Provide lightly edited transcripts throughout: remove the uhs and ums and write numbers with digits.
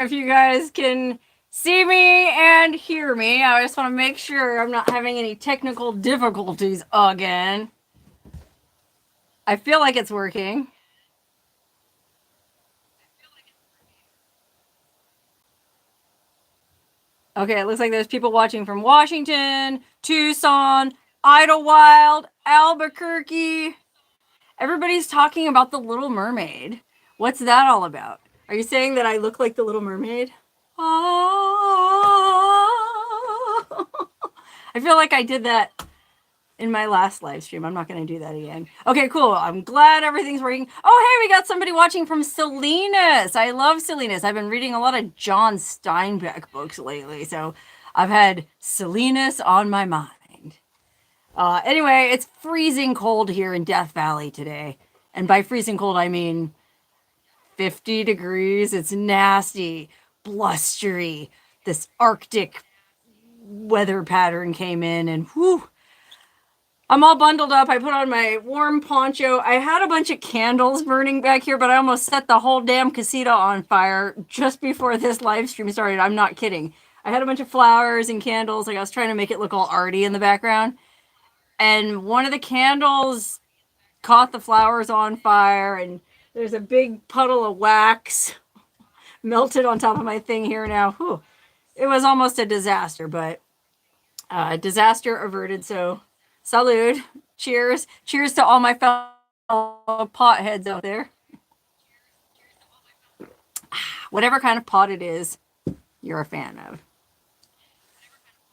if you guys can see me and hear me. I just want to make sure I'm not having any technical difficulties again. I feel like it's working. Okay, it looks like there's people watching from Washington, Tucson, Idlewild, Albuquerque. Everybody's talking about the Little Mermaid. What's that all about? Are you saying that I look like the Little Mermaid? Oh. I feel like I did that in my last live stream. I'm not going to do that again. Okay, cool. I'm glad everything's working. Oh, hey, we got somebody watching from Salinas. I love Salinas. I've been reading a lot of John Steinbeck books lately, so I've had Salinas on my mind. Anyway, it's freezing cold here in Death Valley today. And by freezing cold, I mean 50 degrees. It's nasty, blustery. This Arctic weather pattern came in, and whew, I'm all bundled up. I put on my warm poncho. I had a bunch of candles burning back here, but I almost set the whole damn casita on fire just before this live stream started. I'm not kidding. I had a bunch of flowers and candles. Like I was trying to make it look all arty in the background. And one of the candles caught the flowers on fire, and there's a big puddle of wax melted on top of my thing here now. Whew. It was almost a disaster, but disaster averted. So salud. Cheers. Cheers to all my fellow potheads out there. Whatever kind of pot it is you're a fan of.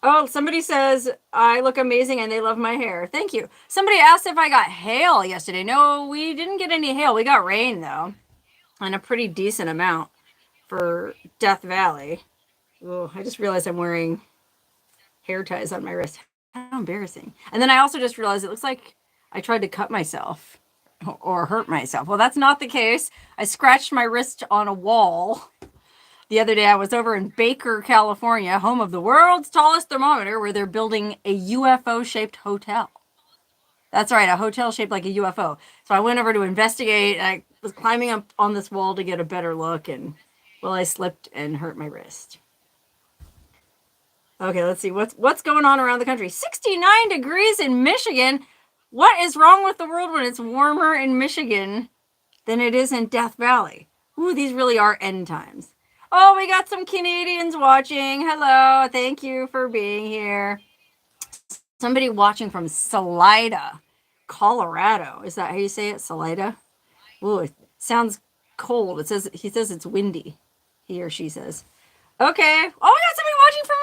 Oh, somebody says I look amazing and they love my hair. Thank you. Somebody asked if I got hail yesterday. No, we didn't get any hail. We got rain, though, and a pretty decent amount for Death Valley. Oh, I just realized I'm wearing hair ties on my wrist. How embarrassing. And then I also just realized it looks like I tried to cut myself or hurt myself. Well, that's not the case. I scratched my wrist on a wall. The other day I was over in Baker, California, home of the world's tallest thermometer, where they're building a UFO-shaped hotel. That's right, a hotel shaped like a UFO. So I went over to investigate, and I was climbing up on this wall to get a better look, and well, I slipped and hurt my wrist. Okay, let's see what's going on around the country. 69 degrees in Michigan. What is wrong with the world when it's warmer in Michigan than it is in Death Valley? Ooh, these really are end times. Oh, we got some Canadians watching. Hello, thank you for being here. Somebody watching from Salida, Colorado. Is that how you say it? Salida? Ooh, it sounds cold. He says it's windy. He or she says. Okay. Oh, we got somebody watching from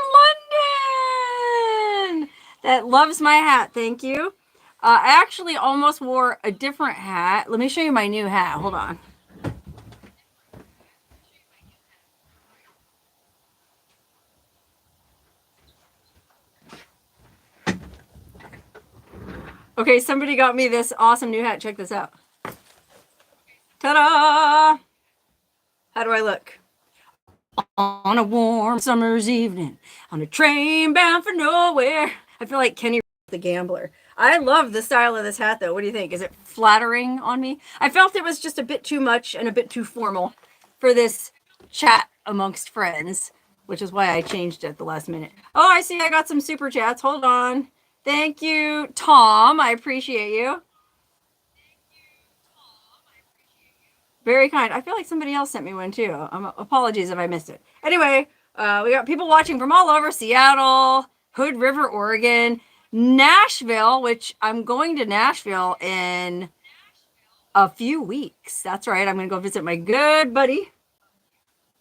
London that loves my hat. Thank you. I actually almost wore a different hat. Let me show you my new hat. Hold on. Okay, somebody got me this awesome new hat. Check this out. Ta-da! How do I look? On a warm summer's evening, on a train bound for nowhere. I feel like Kenny the Gambler. I love the style of this hat, though. What do you think? Is it flattering on me? I felt it was just a bit too much and a bit too formal for this chat amongst friends, which is why I changed it at the last minute. Oh, I see I got some super chats. Hold on. Thank you, Tom. I appreciate you. Very kind. I feel like somebody else sent me one too. Apologies if I missed it. Anyway, we got people watching from all over Seattle, Hood River, Oregon, Nashville, which I'm going to Nashville in a few weeks. That's right. I'm going to go visit my good buddy,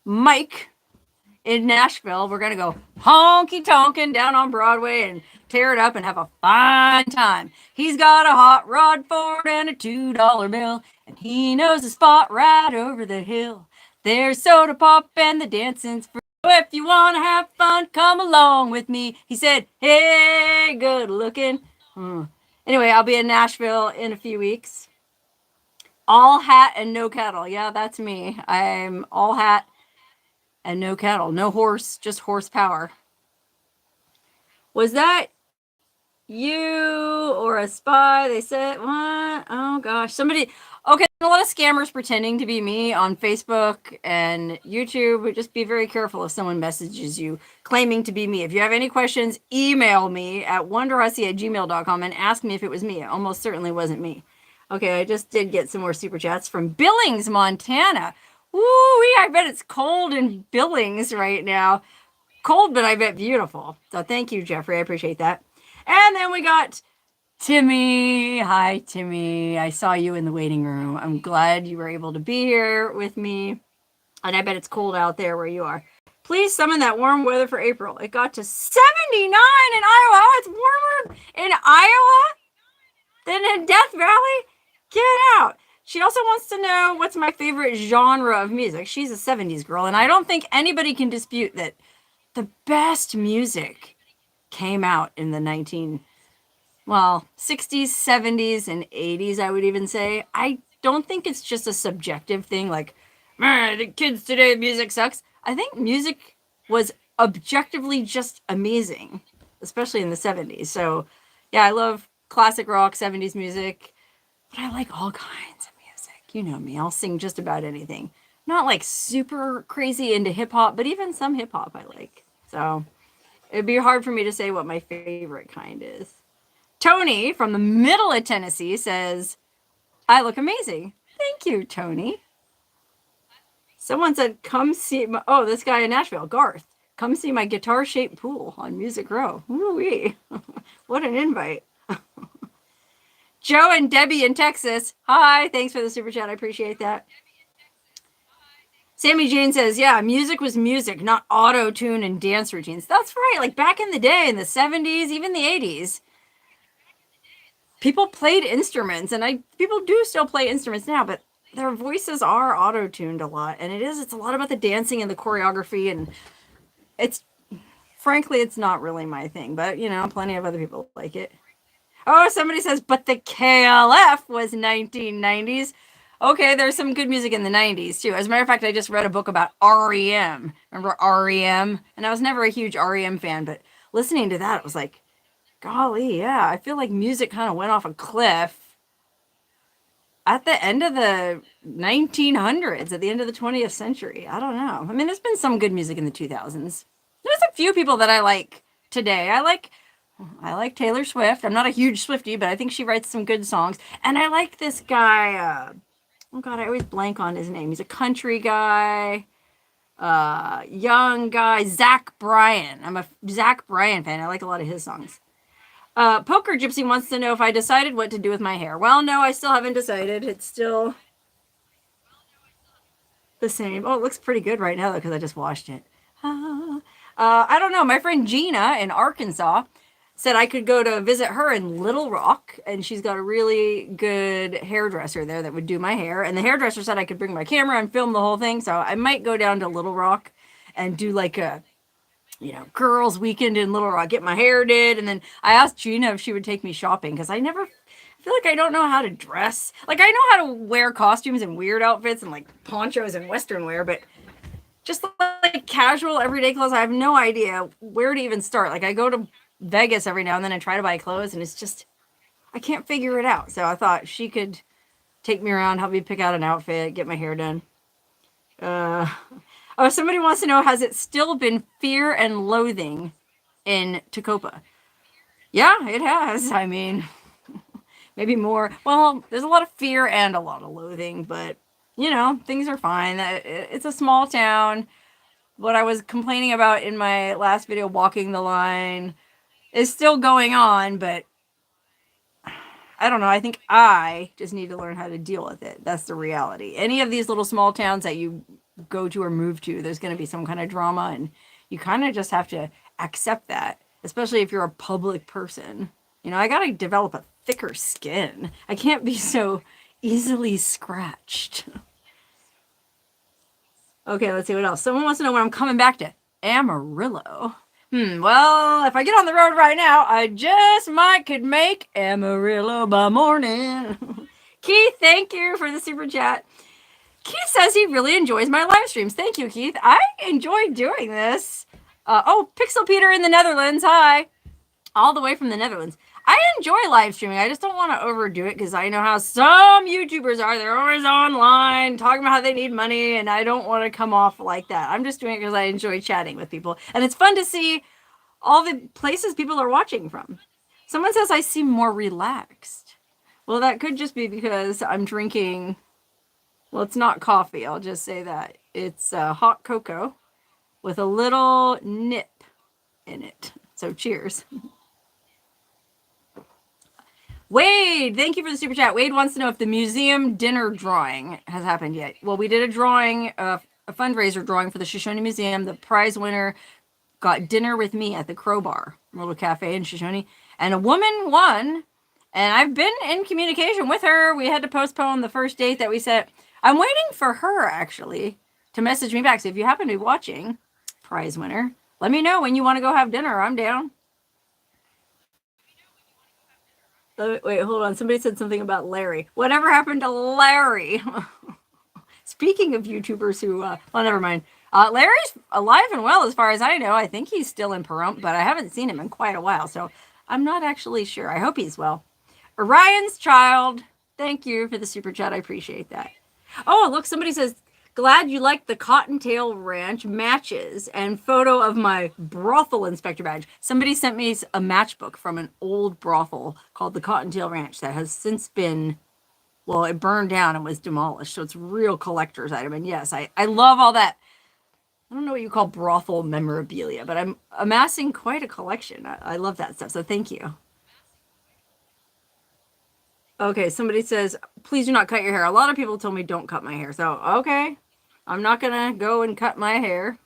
Mike, in Nashville. We're going to go honky tonkin' down on Broadway and tear it up and have a fine time. He's got a hot rod Ford and a $2 bill, and he knows a spot right over the hill. There's soda pop and the dancing's free. If you want to have fun, come along with me. He said, hey, good looking. Anyway, I'll be in Nashville in a few weeks. All hat and no cattle. Yeah, that's me. I'm all hat and no cattle. No horse, just horsepower. Was that you or a spy? They said, what? Oh gosh, somebody. Okay, a lot of scammers pretending to be me on Facebook and YouTube. Just be very careful if someone messages you claiming to be me. If you have any questions, email me at wonderhussy@gmail.com and ask me if it was me. It almost certainly wasn't me. Okay, I just did get some more super chats from Billings, Montana. Woo, I bet it's cold in Billings right now. Cold, but I bet beautiful. So thank you, Jeffrey. I appreciate that. And then we got Timmy. Hi, Timmy. I saw you in the waiting room. I'm glad you were able to be here with me. And I bet it's cold out there where you are. Please summon that warm weather for April. It got to 79 in Iowa. Oh, it's warmer in Iowa than in Death Valley? Get out. She also wants to know what's my favorite genre of music. She's a 70s girl, and I don't think anybody can dispute that the best music came out in the 60s, 70s, and 80s, I would even say. I don't think it's just a subjective thing like, man, the kids today, music sucks. I think music was objectively just amazing, especially in the 70s. So, yeah, I love classic rock, 70s music, but I like all kinds of music. You know me, I'll sing just about anything. Not like super crazy into hip hop, but even some hip hop I like. So, it'd be hard for me to say what my favorite kind is. Tony from the middle of Tennessee says, I look amazing. Thank you, Tony. Someone said, come see my, oh, this guy in Nashville, Garth, come see my guitar-shaped pool on Music Row. Woo-wee. What an invite. Joe and Debbie in Texas. Hi, thanks for the super chat. I appreciate that. Sammy Jane says, yeah, music was music, not auto-tune and dance routines. That's right. Like back in the day, in the 70s, even the 80s, people played instruments, and people do still play instruments now, but their voices are auto-tuned a lot, and it's a lot about the dancing and the choreography, and frankly, it's not really my thing, but, plenty of other people like it. Oh, somebody says, but the KLF was 1990s. Okay, there's some good music in the 90s, too. As a matter of fact, I just read a book about REM. Remember REM? And I was never a huge REM fan, but listening to that, it was like, golly, yeah, I feel like music kind of went off a cliff at the end of the 1900s, at the end of the 20th century. I don't know. I mean, there's been some good music in the 2000s. There's a few people that I like today. I like Taylor Swift. I'm not a huge Swiftie, but I think she writes some good songs. And I like this guy. Oh, God, I always blank on his name. He's a country guy. Young guy. Zach Bryan. I'm a Zach Bryan fan. I like a lot of his songs. Poker Gypsy wants to know if I decided what to do with my hair. Well, no, I still haven't decided. It's still the same. Oh, it looks pretty good right now, though, because I just washed it. I don't know. My friend Gina in Arkansas said I could go to visit her in Little Rock, and she's got a really good hairdresser there that would do my hair. And the hairdresser said I could bring my camera and film the whole thing, so I might go down to Little Rock and do like a girls' weekend in Little Rock, get my hair did, and then I asked Gina if she would take me shopping, because I feel like I don't know how to dress. Like, I know how to wear costumes and weird outfits and like ponchos and Western wear, but just like casual everyday clothes, I have no idea where to even start. Like, I go to Vegas every now and then and try to buy clothes, and it's just, I can't figure it out. So I thought she could take me around, help me pick out an outfit, get my hair done. Oh, somebody wants to know, has it still been fear and loathing in Tacopa? Yeah, it has. I mean, maybe more. Well, there's a lot of fear and a lot of loathing, but, things are fine. It's a small town. What I was complaining about in my last video, walking the line, is still going on, but I don't know. I think I just need to learn how to deal with it. That's the reality. Any of these little small towns that you go to or move to, there's going to be some kind of drama, and you kind of just have to accept that, especially if you're a public person. I got to develop a thicker skin. I can't be so easily scratched. Okay, let's see what else. Someone wants to know when I'm coming back to Amarillo. Well, if I get on the road right now, I just could make Amarillo by morning. Keith, thank you for the super chat. Keith says he really enjoys my live streams. Thank you, Keith. I enjoy doing this. Pixel Peter in the Netherlands. Hi. All the way from the Netherlands. I enjoy live streaming. I just don't want to overdo it because I know how some YouTubers are. They're always online talking about how they need money, and I don't want to come off like that. I'm just doing it because I enjoy chatting with people. And it's fun to see all the places people are watching from. Someone says I seem more relaxed. Well, that could just be because I'm drinking, well, it's not coffee. I'll just say that. It's hot cocoa with a little nip in it. So cheers. Wade, thank you for the super chat. Wade wants to know if the museum dinner drawing has happened yet. Well, we did a drawing, a fundraiser drawing for the Shoshone Museum. The prize winner got dinner with me at the Crowbar, a little cafe in Shoshone, and a woman won. And I've been in communication with her. We had to postpone the first date that we set. I'm waiting for her, actually, to message me back. So if you happen to be watching, prize winner, let me know when you want to go have dinner. I'm down. Wait, hold on. Somebody said something about Larry. Whatever happened to Larry? Speaking of YouTubers who, well, never mind. Larry's alive and well as far as I know. I think he's still in Pahrump, but I haven't seen him in quite a while, so I'm not actually sure. I hope he's well. Orion's Child, thank you for the super chat. I appreciate that. Oh, look, somebody says, glad you liked the Cottontail Ranch matches and photo of my brothel inspector badge. Somebody sent me a matchbook from an old brothel called the Cottontail Ranch that has since been, well, it burned down and was demolished. So it's a real collector's item. And yes, I love all that. I don't know what you call brothel memorabilia, but I'm amassing quite a collection. I love that stuff. So thank you. Okay, somebody says, please do not cut your hair. A lot of people told me don't cut my hair. So, okay. I'm not going to go and cut my hair.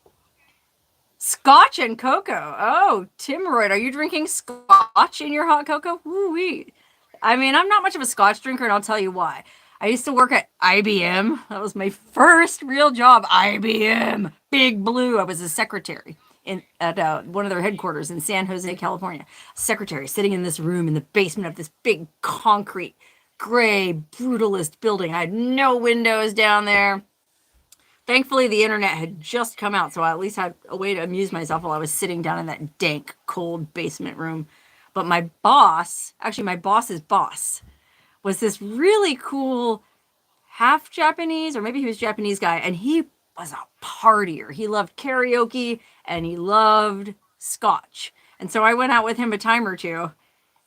Scotch and cocoa. Oh, Timroyd, are you drinking scotch in your hot cocoa? Woo-wee. I mean, I'm not much of a scotch drinker, and I'll tell you why. I used to work at IBM. That was my first real job. IBM. Big Blue. I was a secretary at one of their headquarters in San Jose, California. Secretary sitting in this room in the basement of this big concrete, gray, brutalist building. I had no windows down there. Thankfully, the internet had just come out, so I at least had a way to amuse myself while I was sitting down in that dank, cold basement room. But my boss, actually my boss's boss, was this really cool half Japanese, or maybe he was a Japanese guy, and he was a partier. He loved karaoke and he loved scotch. And so I went out with him a time or two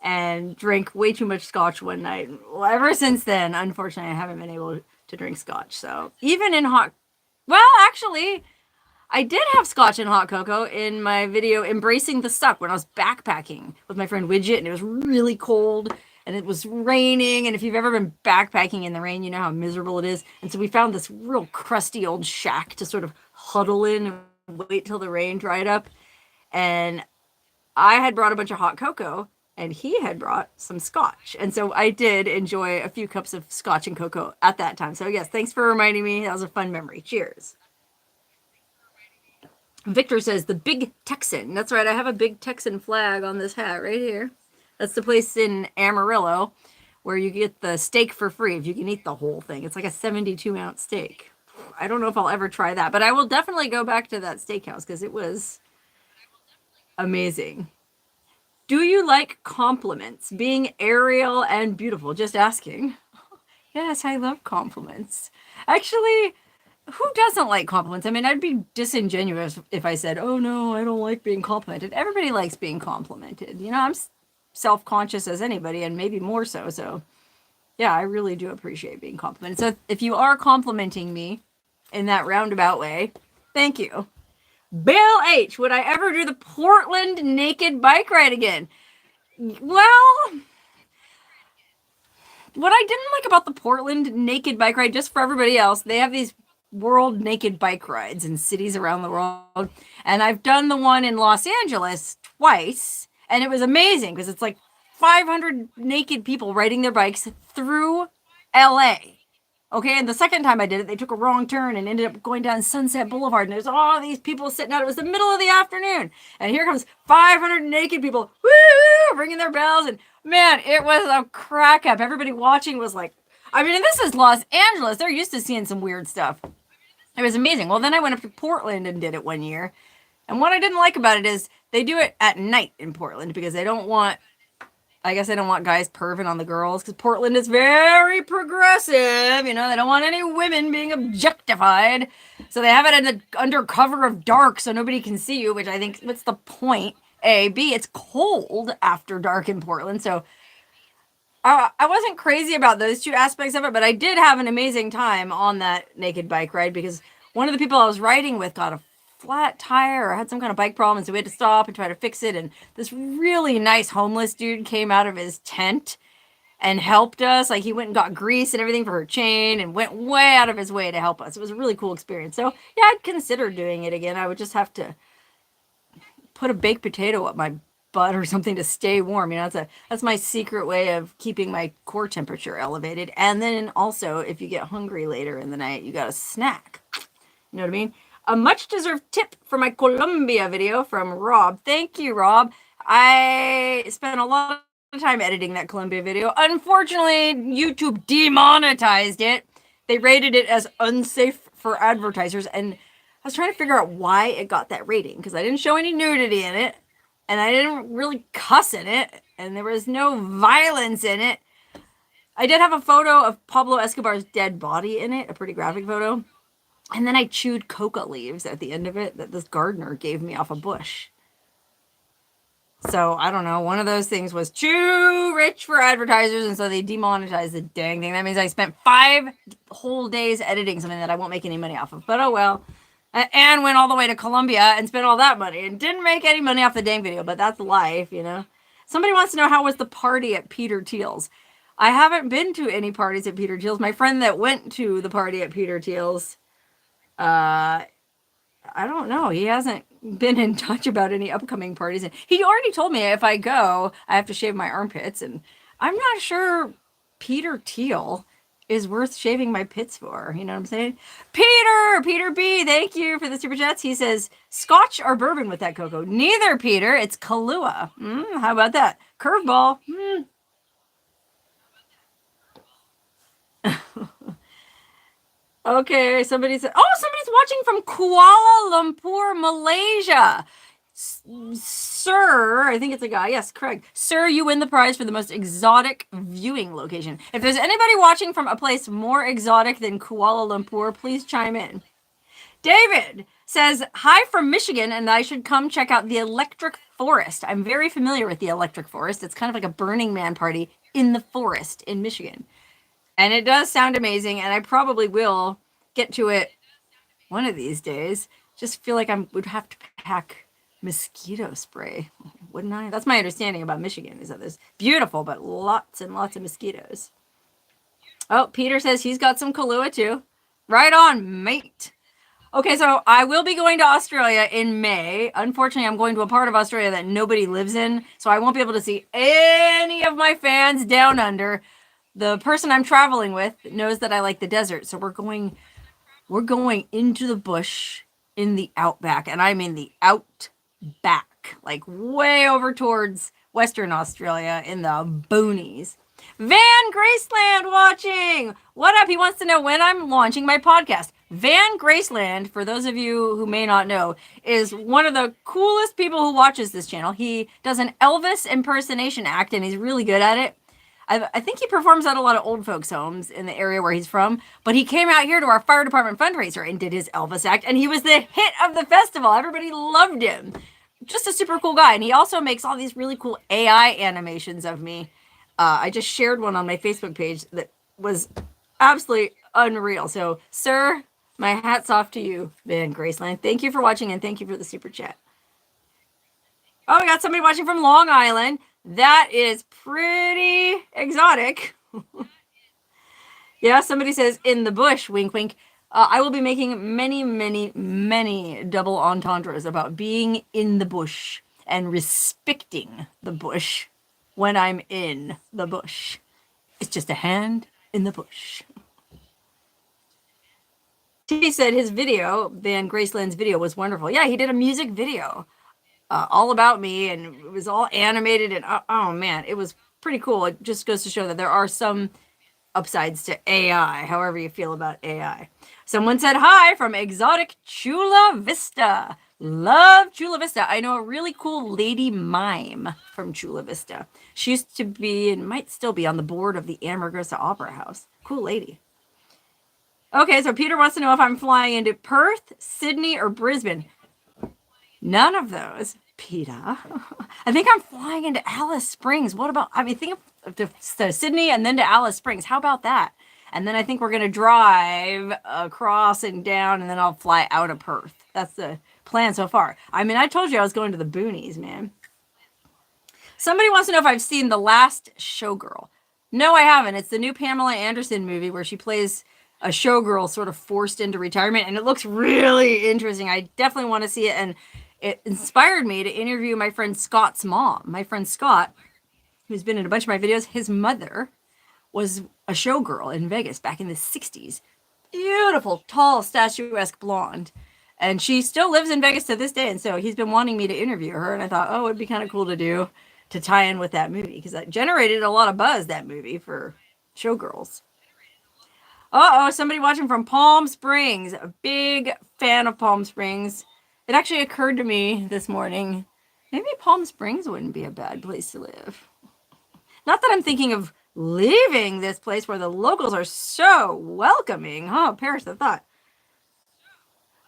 and drank way too much scotch one night. Well, ever since then, unfortunately, I haven't been able to drink scotch. So even in hot, well, actually, I did have scotch and hot cocoa in my video Embracing the Suck when I was backpacking with my friend Widget, and it was really cold and it was raining. And if you've ever been backpacking in the rain, you know how miserable it is. And so we found this real crusty old shack to sort of huddle in and wait till the rain dried up. And I had brought a bunch of hot cocoa and he had brought some scotch. And so I did enjoy a few cups of scotch and cocoa at that time. So yes, thanks for reminding me. That was a fun memory. Cheers. Victor says the Big Texan. That's right. I have a Big Texan flag on this hat right here. That's the place in Amarillo where you get the steak for free if you can eat the whole thing. It's like a 72-ounce steak. I don't know if I'll ever try that, but I will definitely go back to that steakhouse because it was amazing. Do you like compliments? Being aerial and beautiful. Just asking. Yes, I love compliments. Actually, who doesn't like compliments? I mean, I'd be disingenuous if I said, oh no, I don't like being complimented. Everybody likes being complimented. You know, I'm self-conscious as anybody and maybe more so. So yeah, I really do appreciate being complimented. So if you are complimenting me in that roundabout way, thank you. Bill H, would I ever do the Portland naked bike ride again? Well, what I didn't like about the Portland naked bike ride, just for everybody else, they have these world naked bike rides in cities around the world. And I've done the one in Los Angeles twice, and it was amazing because it's like 500 naked people riding their bikes through LA. Okay, and the second time I did it, they took a wrong turn and ended up going down Sunset Boulevard, and there's all these people sitting out. It was the middle of the afternoon, and here comes 500 naked people, woo, ringing their bells, and man, it was a crack up. Everybody watching was like, I mean, this is Los Angeles. They're used to seeing some weird stuff. It was amazing. Well, then I went up to Portland and did it one year, and what I didn't like about it is they do it at night in Portland because they don't want I guess I don't want guys perving on the girls because Portland is very progressive. You know, they don't want any women being objectified. So they have it in the under cover of dark so nobody can see you, which I think, what's the point? A. B, it's cold after dark in Portland. So I wasn't crazy about those two aspects of it, but I did have an amazing time on that naked bike ride because one of the people I was riding with got a flat tire or had some kind of bike problem, so we had to stop and try to fix it. And this really nice homeless dude came out of his tent and helped us. Like, he went and got grease and everything for her chain and went way out of his way to help us. It was a really cool experience. So yeah, I'd consider doing it again. I would just have to put a baked potato up my butt or something to stay warm. You know, that's my secret way of keeping my core temperature elevated. And then also, if you get hungry later in the night, you got a snack. You know what I mean? A much deserved tip for my Colombia video from Rob. Thank you, Rob. I spent a lot of time editing that Colombia video. Unfortunately, YouTube demonetized it. They rated it as unsafe for advertisers, and I was trying to figure out why it got that rating because I didn't show any nudity in it, and I didn't really cuss in it, and there was no violence in it. I did have a photo of Pablo Escobar's dead body in it, a pretty graphic photo. And then I chewed coca leaves at the end of it that this gardener gave me off a bush. So, I don't know. One of those things was too rich for advertisers, and so they demonetized the dang thing. That means I spent 5 whole days editing something that I won't make any money off of. But oh well. And went all the way to Colombia and spent all that money and didn't make any money off the dang video. But that's life, you know. Somebody wants to know how was the party at Peter Thiel's. I haven't been to any parties at Peter Thiel's. My friend that went to the party at Peter Thiel's, I don't know. He hasn't been in touch about any upcoming parties. And he already told me if I go, I have to shave my armpits. And I'm not sure Peter Thiel is worth shaving my pits for. You know what I'm saying? Peter B, thank you for the super chats. He says, Scotch or bourbon with that cocoa? Neither, Peter. It's Kahlua. How about that? Curveball. Okay, somebody's watching from Kuala Lumpur, Malaysia. Sir, I think it's a guy. Yes, Craig. Sir, you win the prize for the most exotic viewing location. If there's anybody watching from a place more exotic than Kuala Lumpur, please chime in. David says, hi from Michigan, and I should come check out the Electric Forest. I'm very familiar with the Electric Forest. It's kind of like a Burning Man party in the forest in Michigan. And it does sound amazing, and I probably will get to it one of these days. Just feel like I would have to pack mosquito spray, wouldn't I? That's my understanding about Michigan, is that there's beautiful, but lots and lots of mosquitoes. Oh, Peter says he's got some Kahlua too. Right on, mate. Okay, so I will be going to Australia in May. Unfortunately, I'm going to a part of Australia that nobody lives in, so I won't be able to see any of my fans down under. The person I'm traveling with knows that I like the desert, so we're going into the bush in the outback, and I mean the outback, like way over towards Western Australia in the boonies. Van Graceland watching. What up? He wants to know when I'm launching my podcast. Van Graceland, for those of you who may not know, is one of the coolest people who watches this channel. He does an Elvis impersonation act, and he's really good at it. I think he performs at a lot of old folks' homes in the area where he's from, but he came out here to our fire department fundraiser and did his Elvis act, and he was the hit of the festival. Everybody loved him. Just a super cool guy, and he also makes all these really cool AI animations of me. I just shared one on my Facebook page that was absolutely unreal. So, sir, my hat's off to you, Van Graceland. Thank you for watching, and thank you for the super chat. Oh, we got somebody watching from Long Island. That is pretty exotic. Yeah, somebody says, in the bush, wink, wink. I will be making many, many, many double entendres about being in the bush and respecting the bush when I'm in the bush. It's just a hand in the bush. He said his video, Van Graceland's video, was wonderful. Yeah, he did a music video. All about me, and it was all animated, and oh man, it was pretty cool. It just goes to show that there are some upsides to AI, however you feel about AI. Someone said hi from exotic Chula Vista. Love Chula Vista. I know a really cool lady mime from Chula Vista. She used to be and might still be on the board of the Amargosa Opera House. Cool lady. Okay, so Peter wants to know if I'm flying into Perth, Sydney, or Brisbane. None of those, Peter. I think I'm flying into Alice Springs. What about, I mean, think of to Sydney and then to Alice Springs. How about that? And then I think we're going to drive across and down, and then I'll fly out of Perth. That's the plan so far. I mean, I told you I was going to the boonies, man. Somebody wants to know if I've seen The Last Showgirl. No, I haven't. It's the new Pamela Anderson movie where she plays a showgirl sort of forced into retirement, and it looks really interesting. I definitely want to see it, and it inspired me to interview my friend Scott's mom. My friend Scott, who's been in a bunch of my videos, his mother was a showgirl in Vegas back in the 60s. Beautiful, tall, statuesque blonde. And she still lives in Vegas to this day. And so he's been wanting me to interview her. And I thought, oh, it'd be kind of cool to do to tie in with that movie because that generated a lot of buzz, that movie, for showgirls. Uh-oh, somebody watching from Palm Springs. A big fan of Palm Springs. It actually occurred to me this morning, maybe Palm Springs wouldn't be a bad place to live. Not that I'm thinking of leaving this place where the locals are so welcoming. Oh, perish the thought.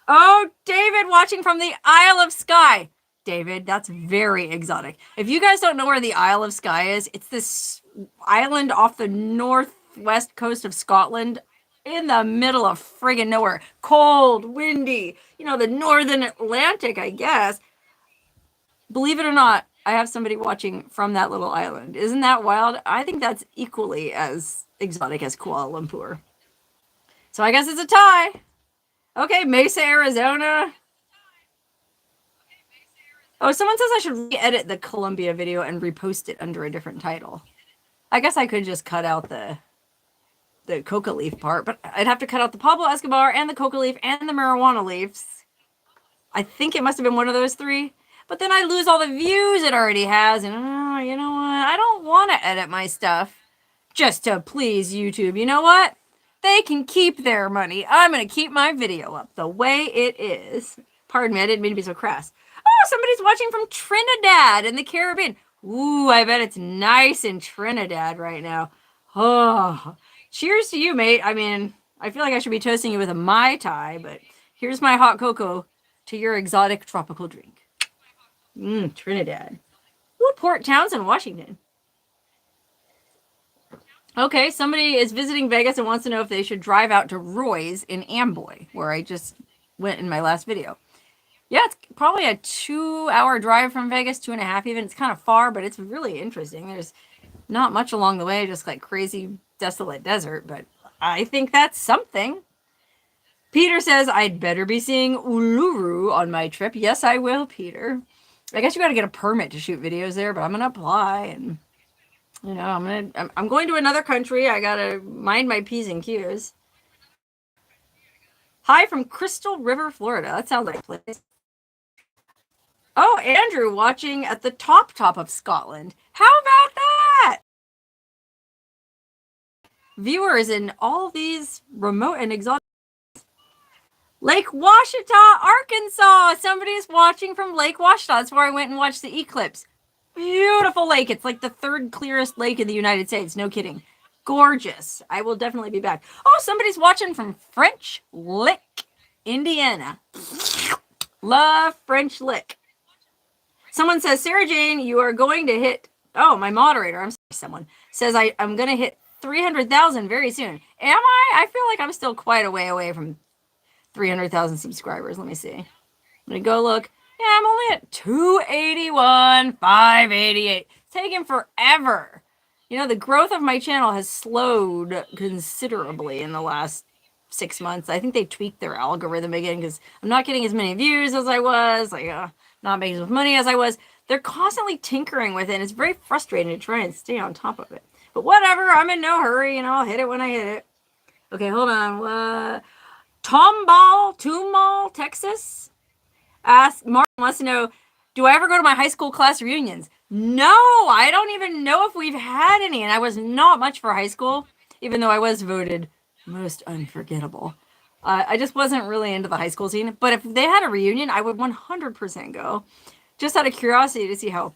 Oh, David watching from the Isle of Skye. David, that's very exotic. If you guys don't know where the Isle of Skye is, it's this island off the northwest coast of Scotland in the middle of friggin' nowhere. Cold, windy, you know, the northern Atlantic, I guess. Believe it or not, I have somebody watching from that little island. Isn't that wild? I think that's equally as exotic as Kuala Lumpur. So I guess it's a tie. Okay, Mesa, Arizona. Oh, someone says I should re-edit the Colombia video and repost it under a different title. I guess I could just cut out the coca leaf part, but I'd have to cut out the Pablo Escobar and the coca leaf and the marijuana leaves. I think it must have been one of those three. But then I lose all the views it already has, and you know what? I don't want to edit my stuff just to please YouTube. You know what? They can keep their money. I'm going to keep my video up the way it is. Pardon me, I didn't mean to be so crass. Oh, somebody's watching from Trinidad in the Caribbean. Ooh, I bet it's nice in Trinidad right now. Oh, cheers to you, mate. I mean, I feel like I should be toasting you with a Mai Tai, but here's my hot cocoa to your exotic tropical drink. Trinidad. Ooh, Port Townsend, Washington. Okay, somebody is visiting Vegas and wants to know if they should drive out to Roy's in Amboy, where I just went in my last video. Yeah, it's probably a 2-hour drive from Vegas, 2.5 even. It's kind of far, but it's really interesting. There's not much along the way, just like crazy desolate desert, but I think that's something. Peter says I'd better be seeing Uluru on my trip. Yes, I will, Peter. I guess you got to get a permit to shoot videos there, but I'm gonna apply, and you know, I'm going to another country. I gotta mind my P's and Q's. Hi from Crystal River, Florida. That sounds like a place. Oh, Andrew watching at the top of Scotland. How about that? Viewers in all these remote and exotic. Lake Washita, Arkansas. Somebody's watching from Lake Washita. That's where I went and watched the eclipse. Beautiful lake. It's like the third clearest lake in the United States. No kidding. Gorgeous. I will definitely be back. Oh, somebody's watching from French Lick, Indiana. Love French Lick. Someone says, Sarah Jane, you are going to hit... Oh, my moderator, I'm sorry, someone says I'm going to hit 300,000 very soon. Am I? I feel like I'm still quite a way away from 300,000 subscribers. Let me see. I'm going to go look. Yeah, I'm only at 281, 588. It's taken forever. You know, the growth of my channel has slowed considerably in the last 6 months. I think they tweaked their algorithm again because I'm not getting as many views as I was, like not making as much money as I was. They're constantly tinkering with it, and it's very frustrating to try and stay on top of it. But whatever, I'm in no hurry, you know, I'll hit it when I hit it. Okay, hold on. Tomball, Texas. Mark wants to know, do I ever go to my high school class reunions? No, I don't even know if we've had any, and I was not much for high school, even though I was voted most unforgettable. I just wasn't really into the high school scene. But if they had a reunion, I would 100% go. Just out of curiosity to see how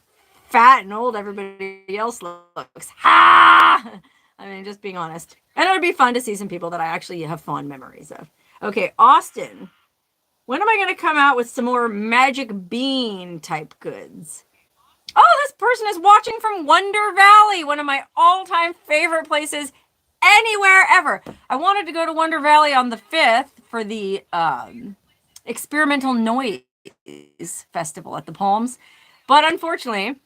fat and old everybody else looks. Ha! I mean, just being honest. And it would be fun to see some people that I actually have fond memories of. Okay, Austin. When am I going to come out with some more magic bean type goods? Oh, this person is watching from Wonder Valley, one of my all-time favorite places anywhere ever. I wanted to go to Wonder Valley on the 5th for the Experimental Noise Festival at the Palms. But unfortunately,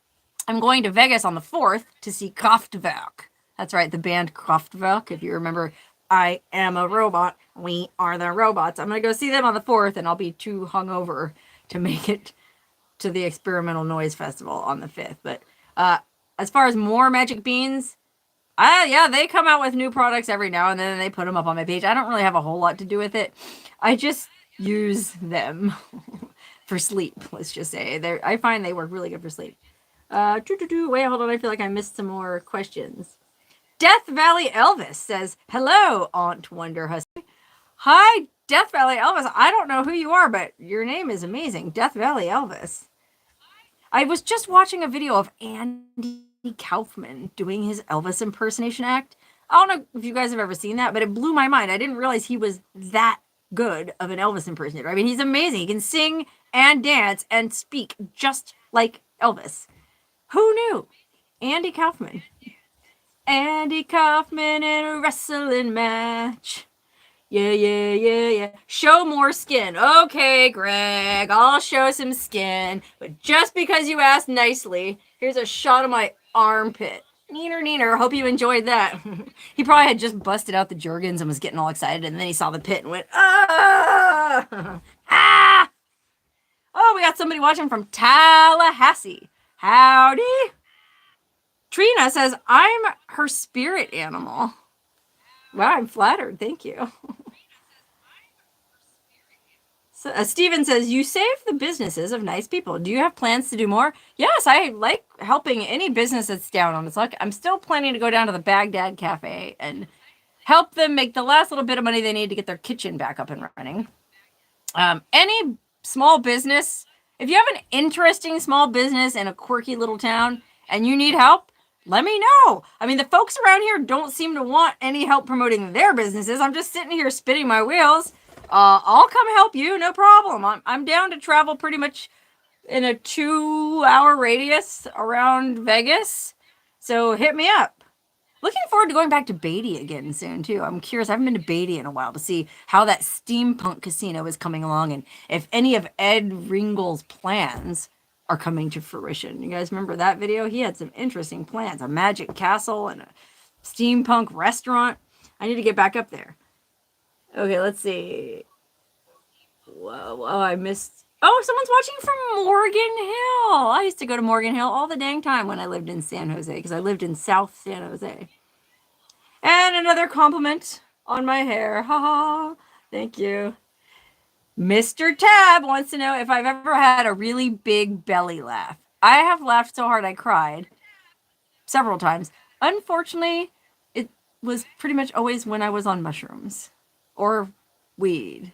I'm going to Vegas on the 4th to see Kraftwerk. That's right, the band Kraftwerk. If you remember, I am a robot. We are the robots. I'm going to go see them on the 4th, and I'll be too hungover to make it to the Experimental Noise Festival on the 5th. But as far as more magic beans, yeah, they come out with new products every now and then, and they put them up on my page. I don't really have a whole lot to do with it. I just use them for sleep. Let's just say I find they work really good for sleep. Wait, hold on. I feel like I missed some more questions. Death Valley Elvis says, "Hello, Aunt Wonder Husky." Hi, Death Valley Elvis. I don't know who you are, but your name is amazing. Death Valley Elvis. I was just watching a video of Andy Kaufman doing his Elvis impersonation act. I don't know if you guys have ever seen that, but it blew my mind. I didn't realize he was that good of an Elvis impersonator. I mean, he's amazing. He can sing and dance and speak just like Elvis. Who knew? Andy Kaufman. Andy Kaufman in a wrestling match. Yeah. Show more skin. Okay, Greg, I'll show some skin. But just because you asked nicely, here's a shot of my armpit. Neener. Hope you enjoyed that. He probably had just busted out the Jergens and was getting all excited, and then he saw the pit and went, ah! Ah! Oh, we got somebody watching from Tallahassee. Howdy. Trina says, I'm her spirit animal. Wow, I'm flattered. Thank you. So, Steven says, you save the businesses of nice people. Do you have plans to do more? Yes, I like helping any business that's down on its luck. I'm still planning to go down to the Baghdad Cafe and help them make the last little bit of money they need to get their kitchen back up and running. Any small business, if you have an interesting small business in a quirky little town and you need help, let me know. I mean, the folks around here don't seem to want any help promoting their businesses. I'm just sitting here spinning my wheels. I'll come help you, no problem. I'm down to travel pretty much in a 2-hour radius around Vegas. So hit me up. Looking forward to going back to Beatty again soon, too. I'm curious. I haven't been to Beatty in a while to see how that steampunk casino is coming along and if any of Ed Ringel's plans are coming to fruition. You guys remember that video? He had some interesting plans. A magic castle and a steampunk restaurant. I need to get back up there. Okay, let's see. Whoa, I missed. Oh, someone's watching from Morgan Hill. I used to go to Morgan Hill all the dang time when I lived in San Jose because I lived in South San Jose. And another compliment on my hair. Ha ha. Thank you. Mr. Tab wants to know if I've ever had a really big belly laugh. I have laughed so hard I cried several times. Unfortunately, it was pretty much always when I was on mushrooms or weed.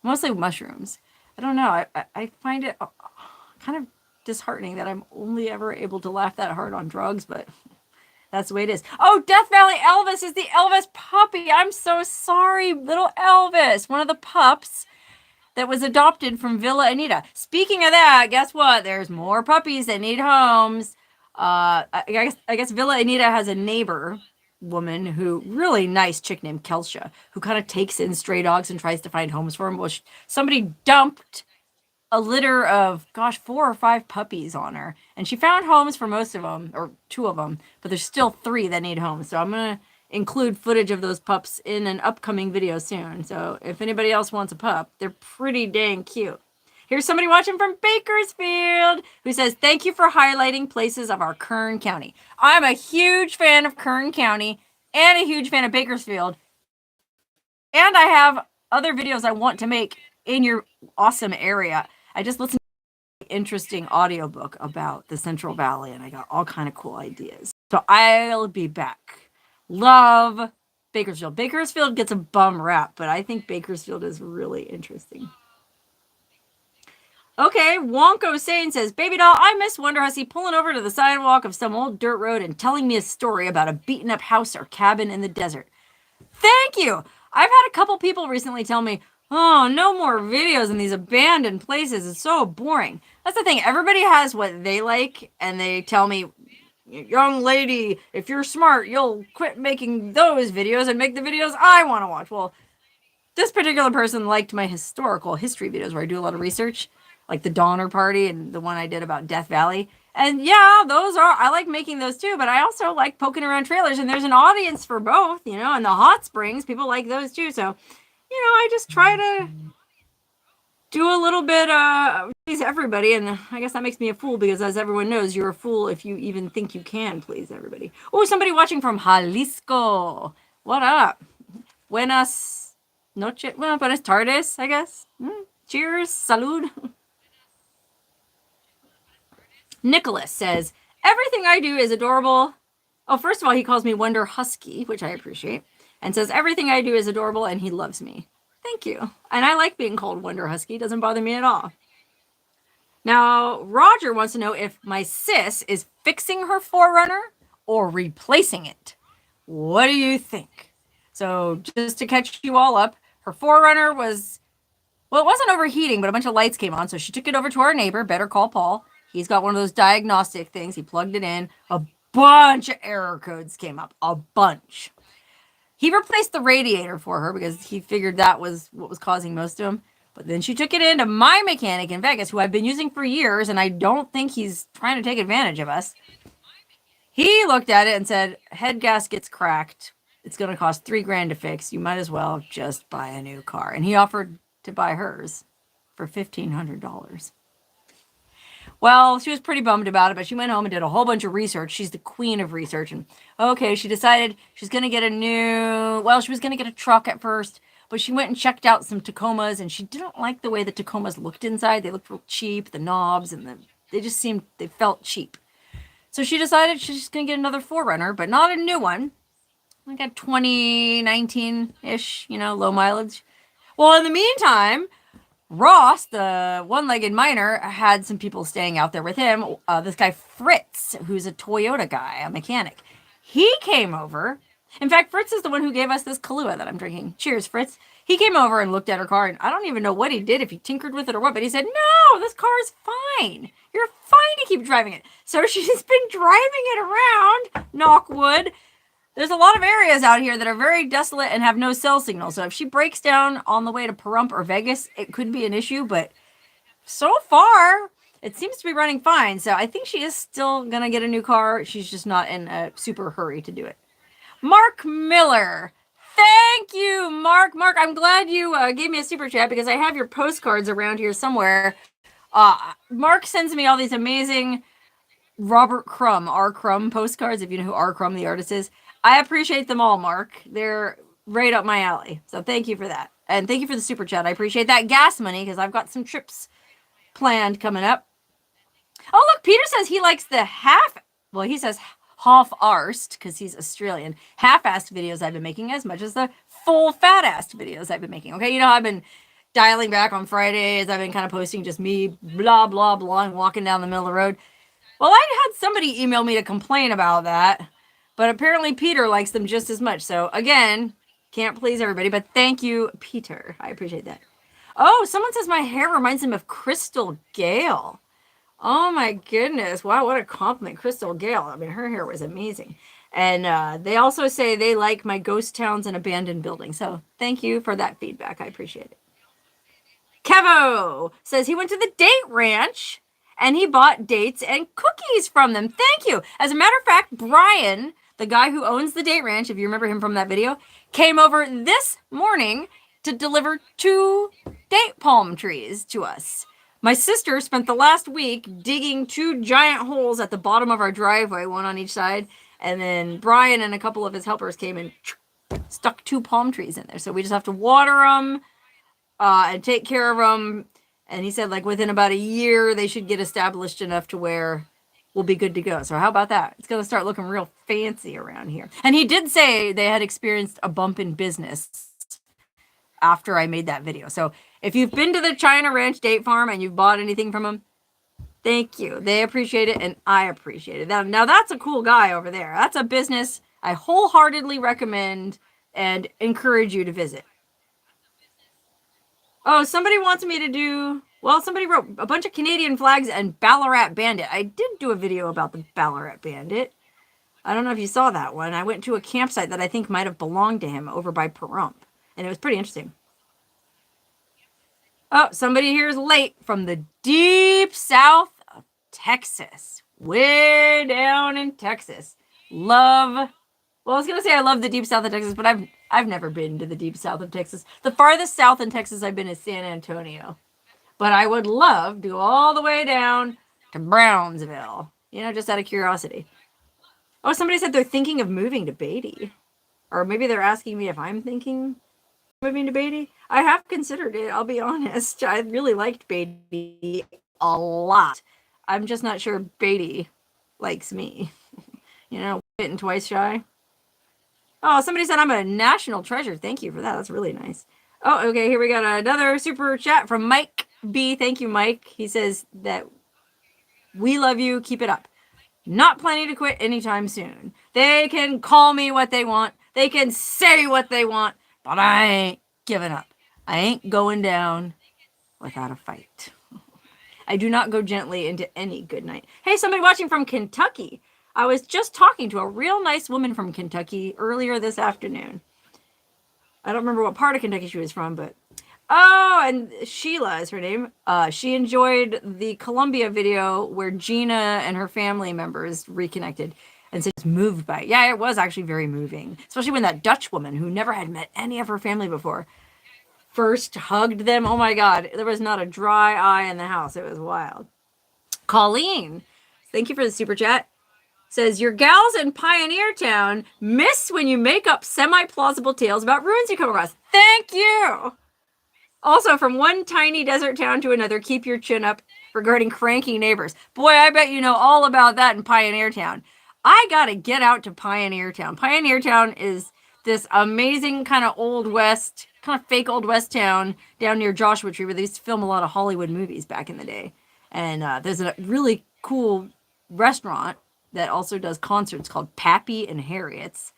Mostly mushrooms. I don't know. I find it kind of disheartening that I'm only ever able to laugh that hard on drugs, but that's the way it is. Oh, Death Valley Elvis is the Elvis puppy. I'm so sorry, little Elvis. One of the pups that was adopted from Villa Anita. Speaking of that, guess what? There's more puppies that need homes. I guess Villa Anita has a neighbor woman who really nice chick named Kelsha who kind of takes in stray dogs and tries to find homes for them. Well, somebody dumped a litter of 4 or 5 puppies on her, and she found homes for most of them, or 2 of them, but there's still 3 that need homes. So I'm gonna include footage of those pups in an upcoming video soon. So if anybody else wants a pup, they're pretty dang cute. Here's somebody watching from Bakersfield who says, thank you for highlighting places of our Kern County. I'm a huge fan of Kern County and a huge fan of Bakersfield. And I have other videos I want to make in your awesome area. I just listened to an interesting audiobook about the Central Valley and I got all kind of cool ideas. So I'll be back. Love, Bakersfield. Bakersfield gets a bum rap, but I think Bakersfield is really interesting. Okay, Wonko Sane says, Baby doll, I miss Wonder Hussy pulling over to the sidewalk of some old dirt road and telling me a story about a beaten up house or cabin in the desert. Thank you! I've had a couple people recently tell me, oh, no more videos in these abandoned places. It's so boring. That's the thing. Everybody has what they like, and they tell me, young lady, if you're smart, you'll quit making those videos and make the videos I want to watch. Well, this particular person liked my historical history videos where I do a lot of research, like the Donner Party and the one I did about Death Valley. And yeah, I like making those too, but I also like poking around trailers, and there's an audience for both, and the hot springs, people like those too. So, I just try to do a little bit, please everybody, and I guess that makes me a fool because, as everyone knows, you're a fool if you even think you can please everybody. Oh, somebody watching from Jalisco. What up? Buenas noches. Well, buenas tardes, I guess. Cheers. Salud. Nicholas says, everything I do is adorable. Oh, first of all, he calls me Wonder Husky, which I appreciate, and says everything I do is adorable and he loves me. Thank you. And I like being called Wonder Husky. It doesn't bother me at all. Now, Roger wants to know if my sis is fixing her Forerunner or replacing it. What do you think? So just to catch you all up, her Forerunner was, well, it wasn't overheating, but a bunch of lights came on. So she took it over to our neighbor, Better Call Paul. He's got one of those diagnostic things. He plugged it in. A bunch of error codes came up. A bunch. He replaced the radiator for her because he figured that was what was causing most of them. But then she took it into my mechanic in Vegas, who I've been using for years, and I don't think he's trying to take advantage of us. He looked at it and said, head gasket's cracked. It's going to cost $3,000 to fix. You might as well just buy a new car. And he offered to buy hers for $1,500. Well, she was pretty bummed about it, but she went home and did a whole bunch of research. She's the queen of research. And okay, she decided she's going to get she was going to get a truck at first, but she went and checked out some Tacomas, and she didn't like the way the Tacomas looked inside. They looked real cheap, the knobs, and they felt cheap. So she decided she's just going to get another Forerunner, but not a new one. Like a 2019-ish, low mileage. Well, in the meantime, Ross, the one-legged miner, had some people staying out there with him. This guy, Fritz, who's a Toyota guy, a mechanic. He came over. In fact, Fritz is the one who gave us this Kahlua that I'm drinking. Cheers, Fritz. He came over and looked at her car, and I don't even know what he did, if he tinkered with it or what, but he said, no, this car is fine. You're fine to keep driving it. So she's been driving it around, knock wood. There's a lot of areas out here that are very desolate and have no cell signal. So if she breaks down on the way to Pahrump or Vegas, it could be an issue. But so far, it seems to be running fine. So I think she is still going to get a new car. She's just not in a super hurry to do it. Mark Miller. Thank you, Mark. Mark, I'm glad you gave me a super chat because I have your postcards around here somewhere. Mark sends me all these amazing Robert Crumb, R. Crumb postcards, if you know who R. Crumb the artist is. I appreciate them all, Mark. They're right up my alley. So thank you for that. And thank you for the super chat. I appreciate that gas money because I've got some trips planned coming up. Oh, look, Peter says he likes the he says half-arsed because he's Australian. Half-assed videos I've been making as much as the full fat-assed videos I've been making. Okay, I've been dialing back on Fridays. I've been kind of posting just me, blah, blah, blah, and walking down the middle of the road. Well, I had somebody email me to complain about that. But apparently Peter likes them just as much. So again, can't please everybody, but thank you, Peter. I appreciate that. Oh, someone says my hair reminds him of Crystal Gale. Oh my goodness. Wow, what a compliment. Crystal Gale. I mean, her hair was amazing. And they also say they like my ghost towns and abandoned buildings. So thank you for that feedback. I appreciate it. Kevo says he went to the date ranch and he bought dates and cookies from them. Thank you. As a matter of fact, Brian, the guy who owns the date ranch, if you remember him from that video, came over this morning to deliver 2 date palm trees to us. My sister spent the last week digging 2 giant holes at the bottom of our driveway, one on each side. And then Brian and a couple of his helpers came and stuck 2 palm trees in there. So we just have to water them and take care of them. And he said, within about a year, they should get established enough to where we'll be good to go. So how about that? It's going to start looking real fancy around here. And he did say they had experienced a bump in business after I made that video. So if you've been to the China Ranch date farm and you've bought anything from them, thank you. They appreciate it, and I appreciate it. Now that's a cool guy over there. That's a business I wholeheartedly recommend and encourage you to visit. Oh, somebody wants me to do... Well, somebody wrote a bunch of Canadian flags and Ballarat Bandit. I did do a video about the Ballarat Bandit. I don't know if you saw that one. I went to a campsite that I think might have belonged to him over by Pahrump, and it was pretty interesting. Oh, somebody here is late from the deep south of Texas. Way down in Texas. Well, I was going to say I love the deep south of Texas, but I've never been to the deep south of Texas. The farthest south in Texas I've been is San Antonio. But I would love to go all the way down to Brownsville. Just out of curiosity. Oh, somebody said they're thinking of moving to Beatty. Or maybe they're asking me if I'm thinking of moving to Beatty. I have considered it, I'll be honest. I really liked Beatty a lot. I'm just not sure Beatty likes me. Bitten twice shy. Oh, somebody said I'm a national treasure. Thank you for that. That's really nice. Oh, okay, here we got another super chat from Mike B. Thank you, Mike. He says that we love you. Keep it up. Not planning to quit anytime soon. They can call me what they want. They can say what they want. But I ain't giving up. I ain't going down without a fight. I do not go gently into any good night. Hey, somebody watching from Kentucky. I was just talking to a real nice woman from Kentucky earlier this afternoon. I don't remember what part of Kentucky she was from, but... Oh, and Sheila is her name. She enjoyed the Colombia video where Gina and her family members reconnected and so just moved by it. Yeah, it was actually very moving. Especially when that Dutch woman who never had met any of her family before first hugged them. Oh my God, there was not a dry eye in the house. It was wild. Colleen, thank you for the super chat. Says, your gals in Pioneer Town miss when you make up semi-plausible tales about ruins you come across. Thank you. Also, from one tiny desert town to another, keep your chin up regarding cranky neighbors. Boy, I bet you know all about that in Pioneer Town. I gotta get out to Pioneer Town. Pioneer Town is this amazing kind of Old West, kind of fake Old West town down near Joshua Tree where they used to film a lot of Hollywood movies back in the day. And there's a really cool restaurant that also does concerts called Pappy and Harriet's.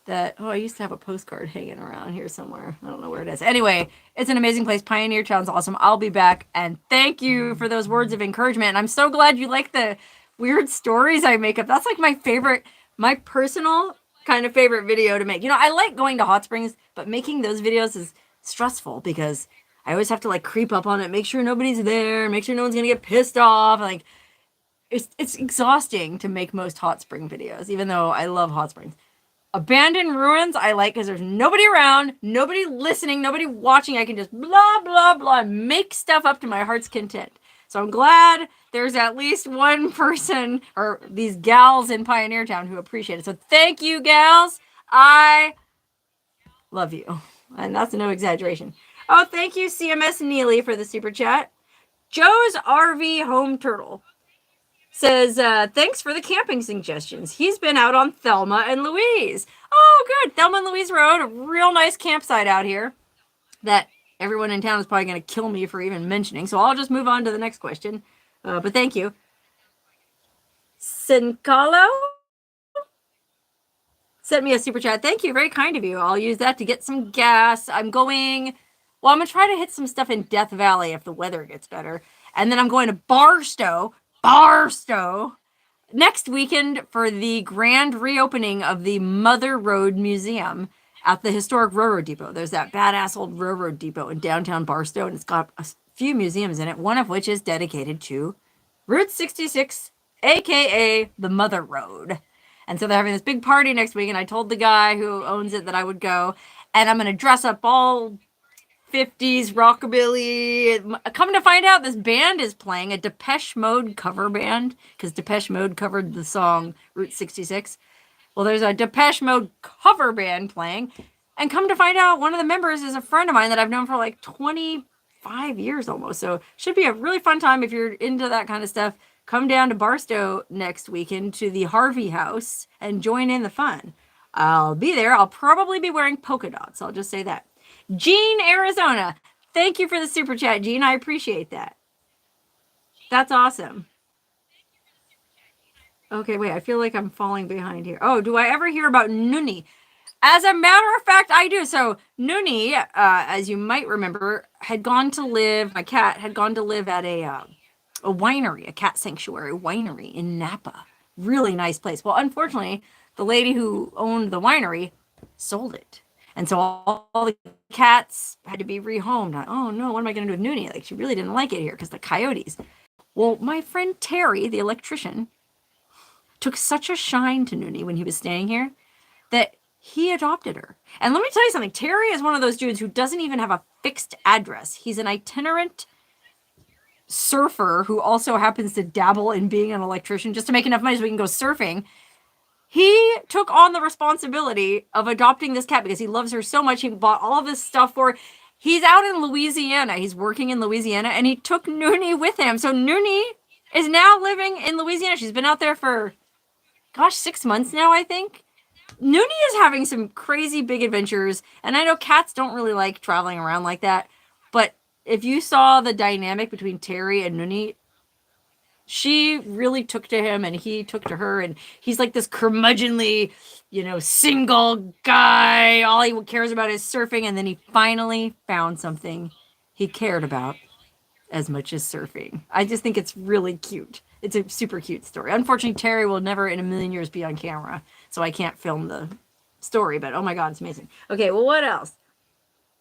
I used to have a postcard hanging around here somewhere. I don't know where it is. Anyway, it's an amazing place. Pioneer Town's awesome. I'll be back. And thank you for those words of encouragement. And I'm so glad you like the weird stories I make up. That's like my personal kind of favorite video to make. I like going to hot springs, but making those videos is stressful because I always have to creep up on it, make sure nobody's there, make sure no one's going to get pissed off. It's exhausting to make most hot spring videos, even though I love hot springs. Abandoned ruins I like because there's nobody around, nobody listening, nobody watching. I can just blah, blah, blah, make stuff up to my heart's content. So I'm glad there's at least one person or these gals in Pioneer Town who appreciate it. So thank you, gals. I love you. And that's no exaggeration. Oh, thank you, CMS Neely, for the super chat. Joe's RV Home Turtle says, thanks for the camping suggestions. He's been out on Thelma and Louise. Oh, good. Thelma and Louise Road, a real nice campsite out here that everyone in town is probably going to kill me for even mentioning. So I'll just move on to the next question. But thank you. Sincalo sent me a super chat. Thank you. Very kind of you. I'll use that to get some gas. I'm going to try to hit some stuff in Death Valley if the weather gets better. And then I'm going to Barstow next weekend for the grand reopening of the Mother Road Museum at the historic railroad depot. There's that badass old railroad depot in downtown Barstow, and it's got a few museums in it, one of which is dedicated to Route 66, aka the Mother Road. And so they're having this big party next week, and I told the guy who owns it that I would go, and I'm going to dress up all 50s rockabilly. Come to find out, this band is playing a Depeche Mode cover band because Depeche Mode covered the song Route 66. Well, there's a Depeche Mode cover band playing, and come to find out, one of the members is a friend of mine that I've known for 25 years almost. So should be a really fun time if you're into that kind of stuff. come down to Barstow next weekend to the Harvey House and join in the fun. I'll be there. I'll probably be wearing polka dots. I'll just say that. Gene, Arizona. Thank you for the super chat, Gene. I appreciate that. That's awesome. Okay, wait. I feel like I'm falling behind here. Oh, do I ever hear about Nuni? As a matter of fact, I do. So Nuni, as you might remember, had gone to live. My cat had gone to live at a winery, a cat sanctuary winery in Napa. Really nice place. Well, unfortunately, the lady who owned the winery sold it, and so all the cats had to be rehomed. Oh no, what am I going to do with Nuni? Like she really didn't like it here because the coyotes. Well, my friend Terry, the electrician, took such a shine to Nuni when he was staying here that he adopted her. And let me tell you something. Terry is one of those dudes who doesn't even have a fixed address. He's an itinerant surfer who also happens to dabble in being an electrician just to make enough money so we can go surfing. He took on the responsibility of adopting this cat because he loves her so much. He bought all of this stuff for her. He's out in Louisiana. He's working in Louisiana, and he took Nuni with him. So Nuni is now living in Louisiana. She's been out there for, 6 months now, I think. Nuni is having some crazy big adventures, and I know cats don't really like traveling around like that, but if you saw the dynamic between Terry and Nuni, she really took to him and he took to her, and he's like this curmudgeonly, single guy. All he cares about is surfing, and then he finally found something he cared about as much as surfing. I just think it's really cute. It's a super cute story. Unfortunately, Terry will never in a million years be on camera, so I can't film the story, but oh my God, it's amazing. Okay, well, what else?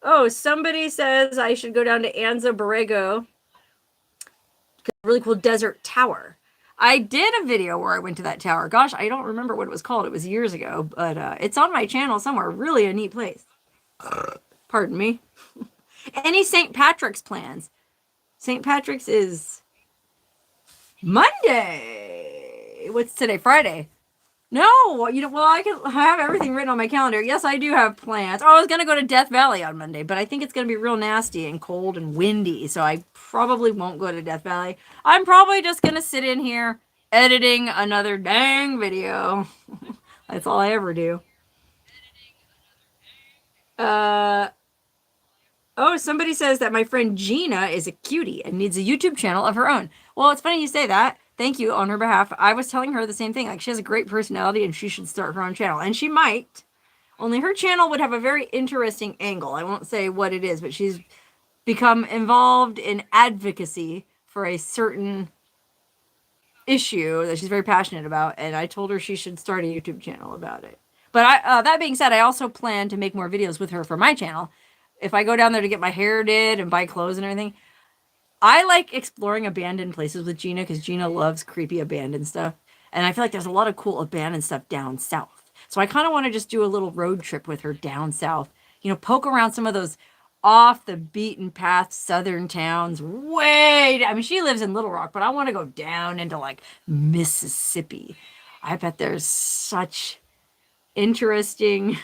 Oh, somebody says I should go down to Anza Borrego, really cool desert tower. I did a video where I went to that tower. Gosh, I don't remember what it was called. It was years ago, but it's on my channel somewhere. Really a neat place. Pardon me. Any St. Patrick's plans? St. Patrick's is Monday. What's today? Friday. No, well, I can have everything written on my calendar. Yes, I do have plans. Oh, I was going to go to Death Valley on Monday, but I think it's going to be real nasty and cold and windy, so I probably won't go to Death Valley. I'm probably just going to sit in here editing another dang video. That's all I ever do. Oh, somebody says that my friend Gina is a cutie and needs a YouTube channel of her own. Well, it's funny you say that. Thank you on her behalf. I was telling her the same thing. Like, she has a great personality and she should start her own channel. And she might. Only her channel would have a very interesting angle. I won't say what it is, but she's become involved in advocacy for a certain issue that she's very passionate about. And I told her she should start a YouTube channel about it. But that being said, I also plan to make more videos with her for my channel. If I go down there to get my hair did and buy clothes and everything, I like exploring abandoned places with Gina because Gina loves creepy abandoned stuff. And I feel like there's a lot of cool abandoned stuff down south. So I kind of want to just do a little road trip with her down south. Poke around some of those off the beaten path southern towns. She lives in Little Rock, but I want to go down into like Mississippi. I bet there's such interesting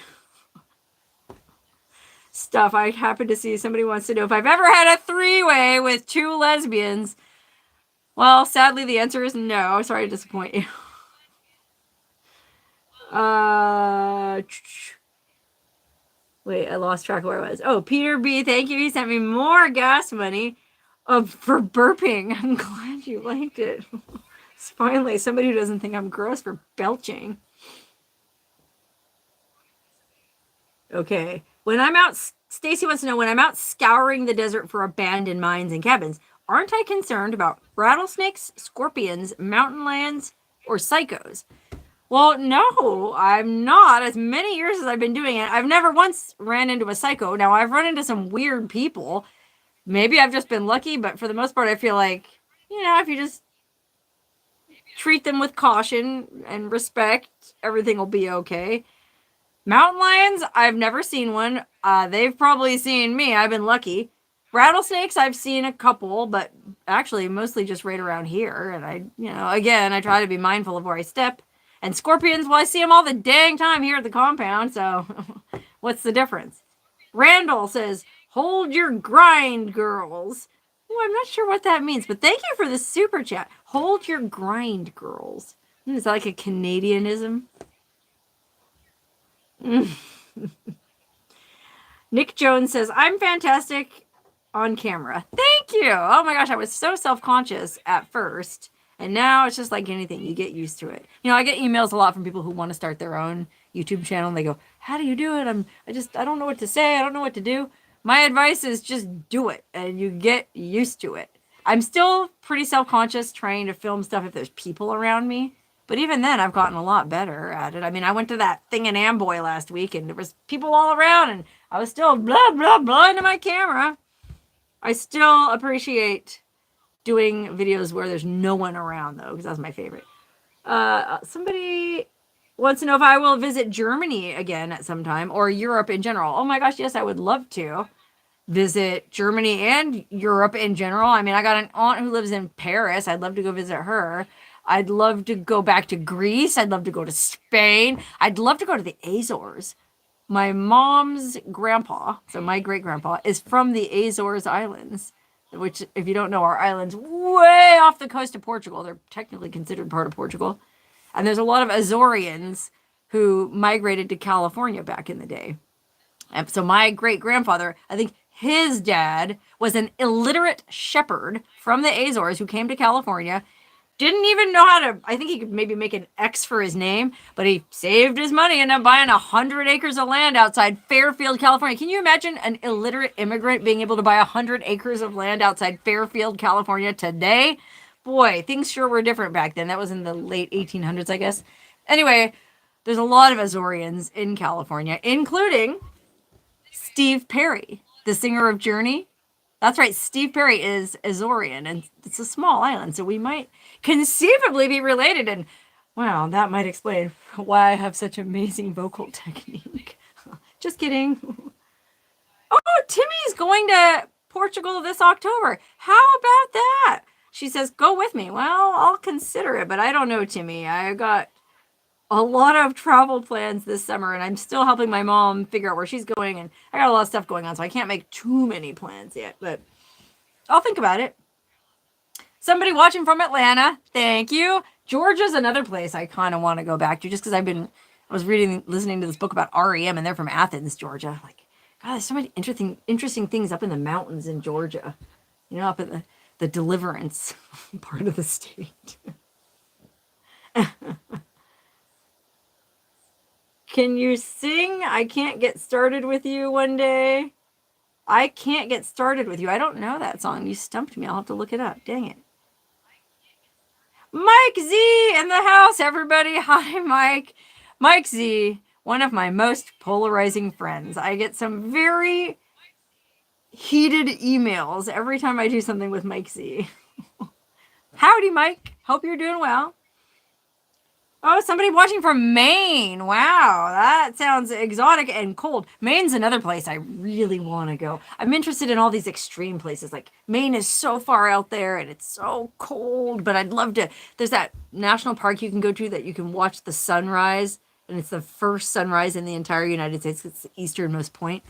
stuff. I happen to see somebody wants to know if I've ever had a three-way with two lesbians. Well, sadly, the answer is no. Sorry to disappoint you. Wait, I lost track of where I was. Oh, Peter B, thank you. He sent me more gas money for burping. I'm glad you liked it. It's finally somebody who doesn't think I'm gross for belching. Okay. When I'm out, Stacy wants to know, when I'm out scouring the desert for abandoned mines and cabins, aren't I concerned about rattlesnakes, scorpions, mountain lions, or psychos? Well, no, I'm not. As many years as I've been doing it, I've never once ran into a psycho. Now, I've run into some weird people. Maybe I've just been lucky, but for the most part, I feel like, if you just treat them with caution and respect, everything will be okay. Mountain lions, I've never seen one. They've probably seen me. I've been lucky. Rattlesnakes, I've seen a couple, but actually mostly just right around here. And I try to be mindful of where I step. And scorpions, well, I see them all the dang time here at the compound. So what's the difference? Randall says, hold your grind, girls. Oh, I'm not sure what that means, but thank you for the super chat. Hold your grind, girls. Is that like a Canadianism? Nick Jones says, I'm fantastic on camera. Thank you. Oh my gosh, I was so self-conscious at first. And now it's just like anything, you get used to it. You know, I get emails a lot from people who want to start their own YouTube channel and they go, how do you do it? I don't know what to say. I don't know what to do. My advice is just do it and you get used to it. I'm still pretty self-conscious trying to film stuff if there's people around me. But even then, I've gotten a lot better at it. I mean, I went to that thing in Amboy last week and there was people all around and I was still blah, blah, blah into my camera. I still appreciate doing videos where there's no one around, though, because that's my favorite. Somebody wants to know if I will visit Germany again at some time or Europe in general. Oh my gosh, yes, I would love to visit Germany and Europe in general. I mean, I got an aunt who lives in Paris. I'd love to go visit her. I'd love to go back to Greece. I'd love to go to Spain. I'd love to go to the Azores. My mom's grandpa, so my great-grandpa, is from the Azores Islands, which, if you don't know, are islands way off the coast of Portugal. They're technically considered part of Portugal. And there's a lot of Azoreans who migrated to California back in the day. And so my great-grandfather, I think his dad was an illiterate shepherd from the Azores who came to California. Didn't even know how to, I think he could maybe make an X for his name, but he saved his money and ended up buying 100 acres of land outside Fairfield, California. Can you imagine an illiterate immigrant being able to buy 100 acres of land outside Fairfield, California today? Boy, things sure were different back then. That was in the late 1800s, I guess. Anyway, there's a lot of Azoreans in California, including Steve Perry, the singer of Journey. That's right, Steve Perry is Azorean, and it's a small island, so we might conceivably be related. And wow, that might explain why I have such amazing vocal technique. Just kidding. Oh, Timmy's going to Portugal this October. How about that? She says, go with me. Well, I'll consider it, but I don't know, Timmy. I got a lot of travel plans this summer, and I'm still helping my mom figure out where she's going, and I got a lot of stuff going on, so I can't make too many plans yet, but I'll think about it. Somebody watching from Atlanta, thank you. Georgia's another place I kind of want to go back to, just because I was listening to this book about REM, and they're from Athens, Georgia. Like, God, there's so many interesting things up in the mountains in Georgia, you know, up in the Deliverance part of the state. Can you sing I Can't Get Started With You one day? I Can't Get Started With You. I don't know that song. You stumped me. I'll have to look it up. Dang it. Mike Z in the house, everybody. Hi, Mike. Mike Z, one of my most polarizing friends. I get some very heated emails every time I do something with Mike Z. Howdy, Mike. Hope you're doing well. Oh, somebody watching from Maine. Wow, that sounds exotic and cold. Maine's another place I really want to go. I'm interested in all these extreme places. Like, Maine is so far out there and it's so cold, but I'd love to. There's that national park you can go to that you can watch the sunrise, and it's the first sunrise in the entire United States. It's the easternmost point.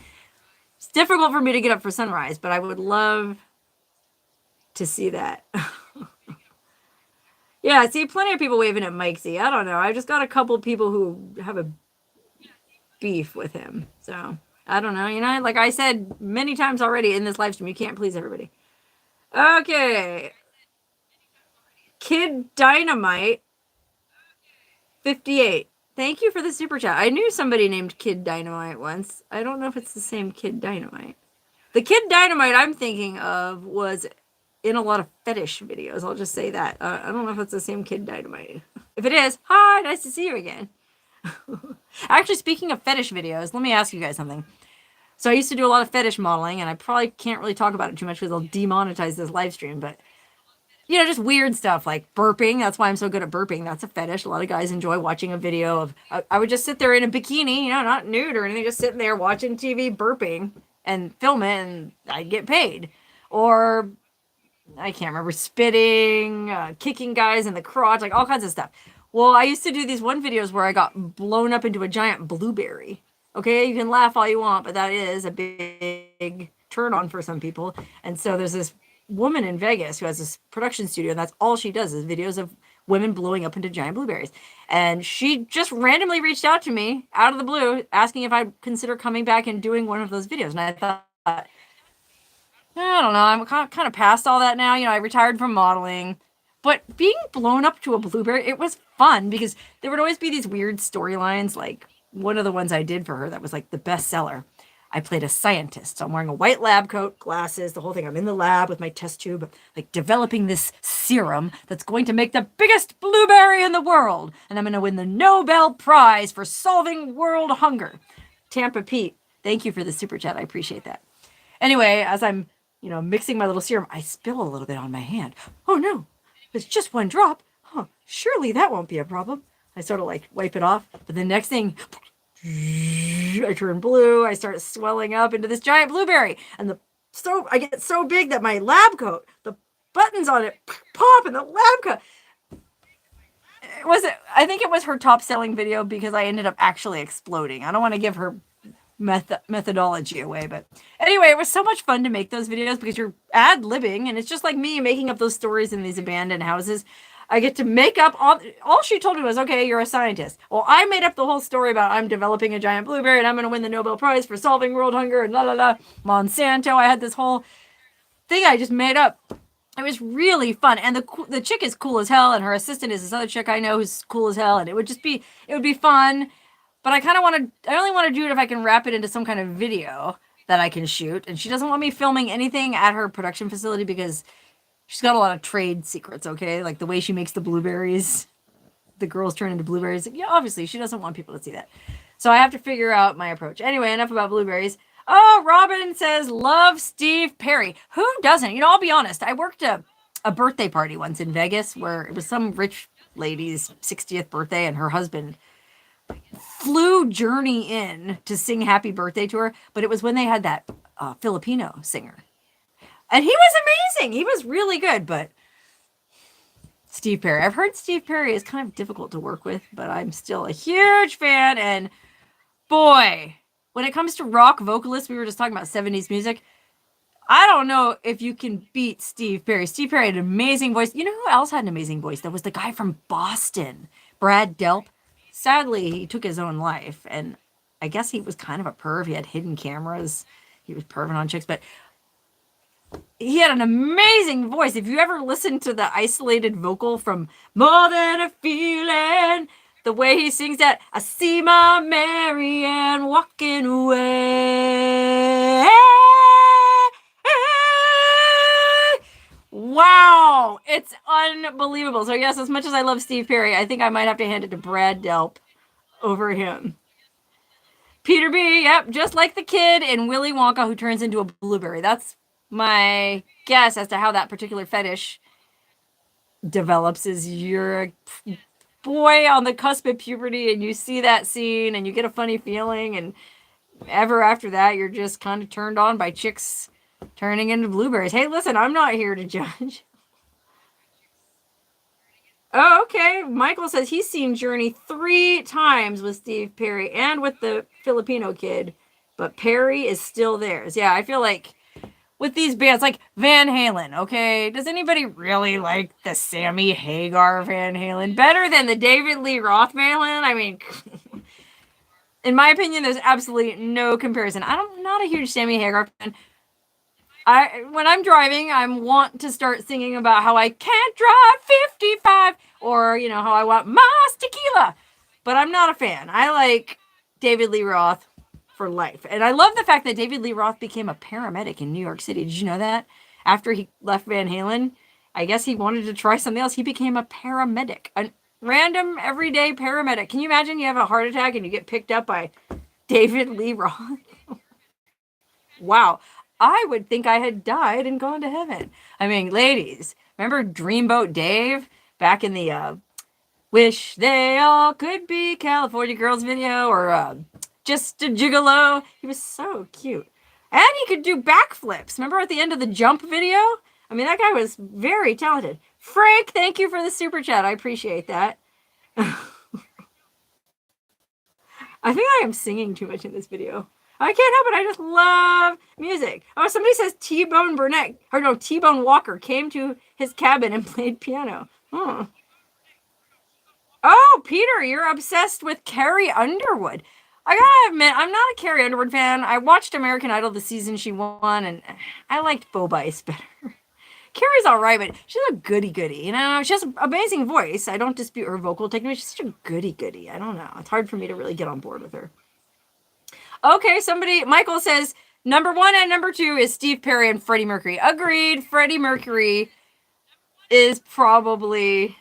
It's difficult for me to get up for sunrise, but I would love to see that. Yeah, see, plenty of people waving at Mike Z. I don't know. I just got a couple people who have a beef with him. So, I don't know. You know, like I said many times already in this live stream, you can't please everybody. Okay. Kid Dynamite 58. Thank you for the super chat. I knew somebody named Kid Dynamite once. I don't know if it's the same Kid Dynamite. The Kid Dynamite I'm thinking of was in a lot of fetish videos. I'll just say that. I don't know if it's the same Kid Dynamite. If it is, hi, nice to see you again. Actually, speaking of fetish videos, let me ask you guys something. So I used to do a lot of fetish modeling, and I probably can't really talk about it too much because they'll demonetize this live stream, but you know, just weird stuff like burping. That's why I'm so good at burping. That's a fetish. A lot of guys enjoy watching a video of, I would just sit there in a bikini, you know, not nude or anything, just sitting there watching TV burping and film it, and I'd get paid. Or I can't remember, spitting, kicking guys in the crotch, like all kinds of stuff. Well, I used to do these one videos where I got blown up into a giant blueberry. Okay, you can laugh all you want, but that is a big turn on for some people. And so there's this woman in Vegas who has this production studio, and that's all she does is videos of women blowing up into giant blueberries. And she just randomly reached out to me out of the blue, asking if I'd consider coming back and doing one of those videos. And I thought, I don't know, I'm kind of past all that now. You know, I retired from modeling. But being blown up to a blueberry, it was fun because there would always be these weird storylines. Like one of the ones I did for her that was like the bestseller. I played a scientist. So I'm wearing a white lab coat, glasses, the whole thing. I'm in the lab with my test tube, like developing this serum that's going to make the biggest blueberry in the world. And I'm going to win the Nobel Prize for solving world hunger. Tampa Pete, thank you for the super chat. I appreciate that. Anyway, as I'm, mixing my little serum, I spill a little bit on my hand. Oh no, it's just one drop. Huh, surely that won't be a problem. I sort of like wipe it off. But the next thing, I turn blue. I start swelling up into this giant blueberry. And I get so big that my lab coat, the buttons on it pop, and the lab coat. I think it was her top selling video because I ended up actually exploding. I don't want to give her methodology away, but anyway, it was so much fun to make those videos because you're ad-libbing, and it's just like me making up those stories in these abandoned houses. I get to make up all she told me was, okay, you're a scientist. Well, I made up the whole story about I'm developing a giant blueberry and I'm going to win the Nobel Prize for solving world hunger and la la la. Monsanto. I had this whole thing I just made up. It was really fun, and the chick is cool as hell, and her assistant is this other chick I know who's cool as hell, and it would be fun. But I only want to do it if I can wrap it into some kind of video that I can shoot. And she doesn't want me filming anything at her production facility because she's got a lot of trade secrets, okay? Like the way she makes the blueberries, the girls turn into blueberries. Yeah, obviously, she doesn't want people to see that. So I have to figure out my approach. Anyway, enough about blueberries. Oh, Robin says, love Steve Perry. Who doesn't? I'll be honest. I worked a birthday party once in Vegas where it was some rich lady's 60th birthday, and her husband flew Journey in to sing happy birthday to her, but it was when they had that Filipino singer. And he was amazing. He was really good, but Steve Perry. I've heard Steve Perry is kind of difficult to work with, but I'm still a huge fan. And boy, when it comes to rock vocalists, we were just talking about 70s music. I don't know if you can beat Steve Perry. Steve Perry had an amazing voice. You know who else had an amazing voice? That was the guy from Boston, Brad Delp. Sadly, he took his own life, and I guess he was kind of a perv. He had hidden cameras. He was perving on chicks, but he had an amazing voice. If you ever listen to the isolated vocal from More Than a Feeling, the way he sings that, I see my Marianne walking away. Wow, it's unbelievable. So yes, as much as I love Steve Perry, I think I might have to hand it to Brad Delp over him. Peter B, yep, just like the kid in Willy Wonka who turns into a blueberry. That's my guess as to how that particular fetish develops. Is you're a boy on the cusp of puberty and you see that scene and you get a funny feeling, and ever after that you're just kind of turned on by chicks turning into blueberries. Hey, listen, I'm not here to judge. Oh, okay. Michael says he's seen Journey 3 times with Steve Perry and with the Filipino kid, but Perry is still theirs. Yeah, I feel like with these bands, like Van Halen, okay, does anybody really like the Sammy Hagar Van Halen better than the David Lee Roth Van Halen? I mean, in my opinion, there's absolutely no comparison. I'm not a huge Sammy Hagar fan. When I'm driving, I want to start singing about how I can't drive 55 or, how I want más tequila. But I'm not a fan. I like David Lee Roth for life. And I love the fact that David Lee Roth became a paramedic in New York City. Did you know that? After he left Van Halen, I guess he wanted to try something else. He became a paramedic, a random everyday paramedic. Can you imagine you have a heart attack and you get picked up by David Lee Roth? Wow. I would think I had died and gone to heaven. I mean, ladies, remember Dreamboat Dave back in the Wish They All Could Be California Girls video, or Just a Gigolo? He was so cute. And he could do backflips. Remember at the end of the Jump video? I mean, that guy was very talented. Frank, thank you for the super chat. I appreciate that. I think I am singing too much in this video. I can't help it. I just love music. Oh, somebody says T-Bone Burnett, or no, T-Bone Walker came to his cabin and played piano. Oh. Oh, Peter, you're obsessed with Carrie Underwood. I gotta admit, I'm not a Carrie Underwood fan. I watched American Idol the season she won, and I liked Bo Bice better. Carrie's all right, but she's a goody goody. You know, she has an amazing voice. I don't dispute her vocal technique. She's such a goody goody. I don't know. It's hard for me to really get on board with her. Okay, Michael says number one and number two is Steve Perry and Freddie Mercury. Agreed. Freddie Mercury is probably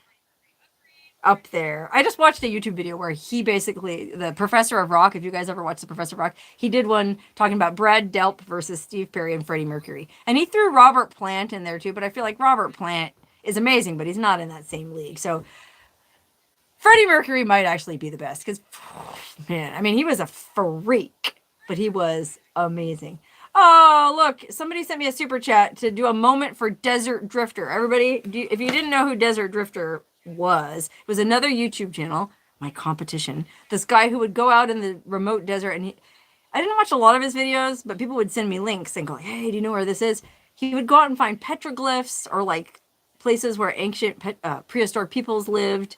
up there. I just watched a YouTube video where he basically, the Professor of Rock, if you guys ever watched the Professor of Rock, he did one talking about Brad Delp versus Steve Perry and Freddie Mercury. And he threw Robert Plant in there too, but I feel like Robert Plant is amazing, but he's not in that same league. So Freddie Mercury might actually be the best because, man, I mean, he was a freak, but he was amazing. Oh, look, somebody sent me a super chat to do a moment for Desert Drifter. Everybody, if you didn't know who Desert Drifter was, it was another YouTube channel, my competition. This guy who would go out in the remote desert, and I didn't watch a lot of his videos, but people would send me links and go, hey, do you know where this is? He would go out and find petroglyphs or like places where ancient prehistoric peoples lived.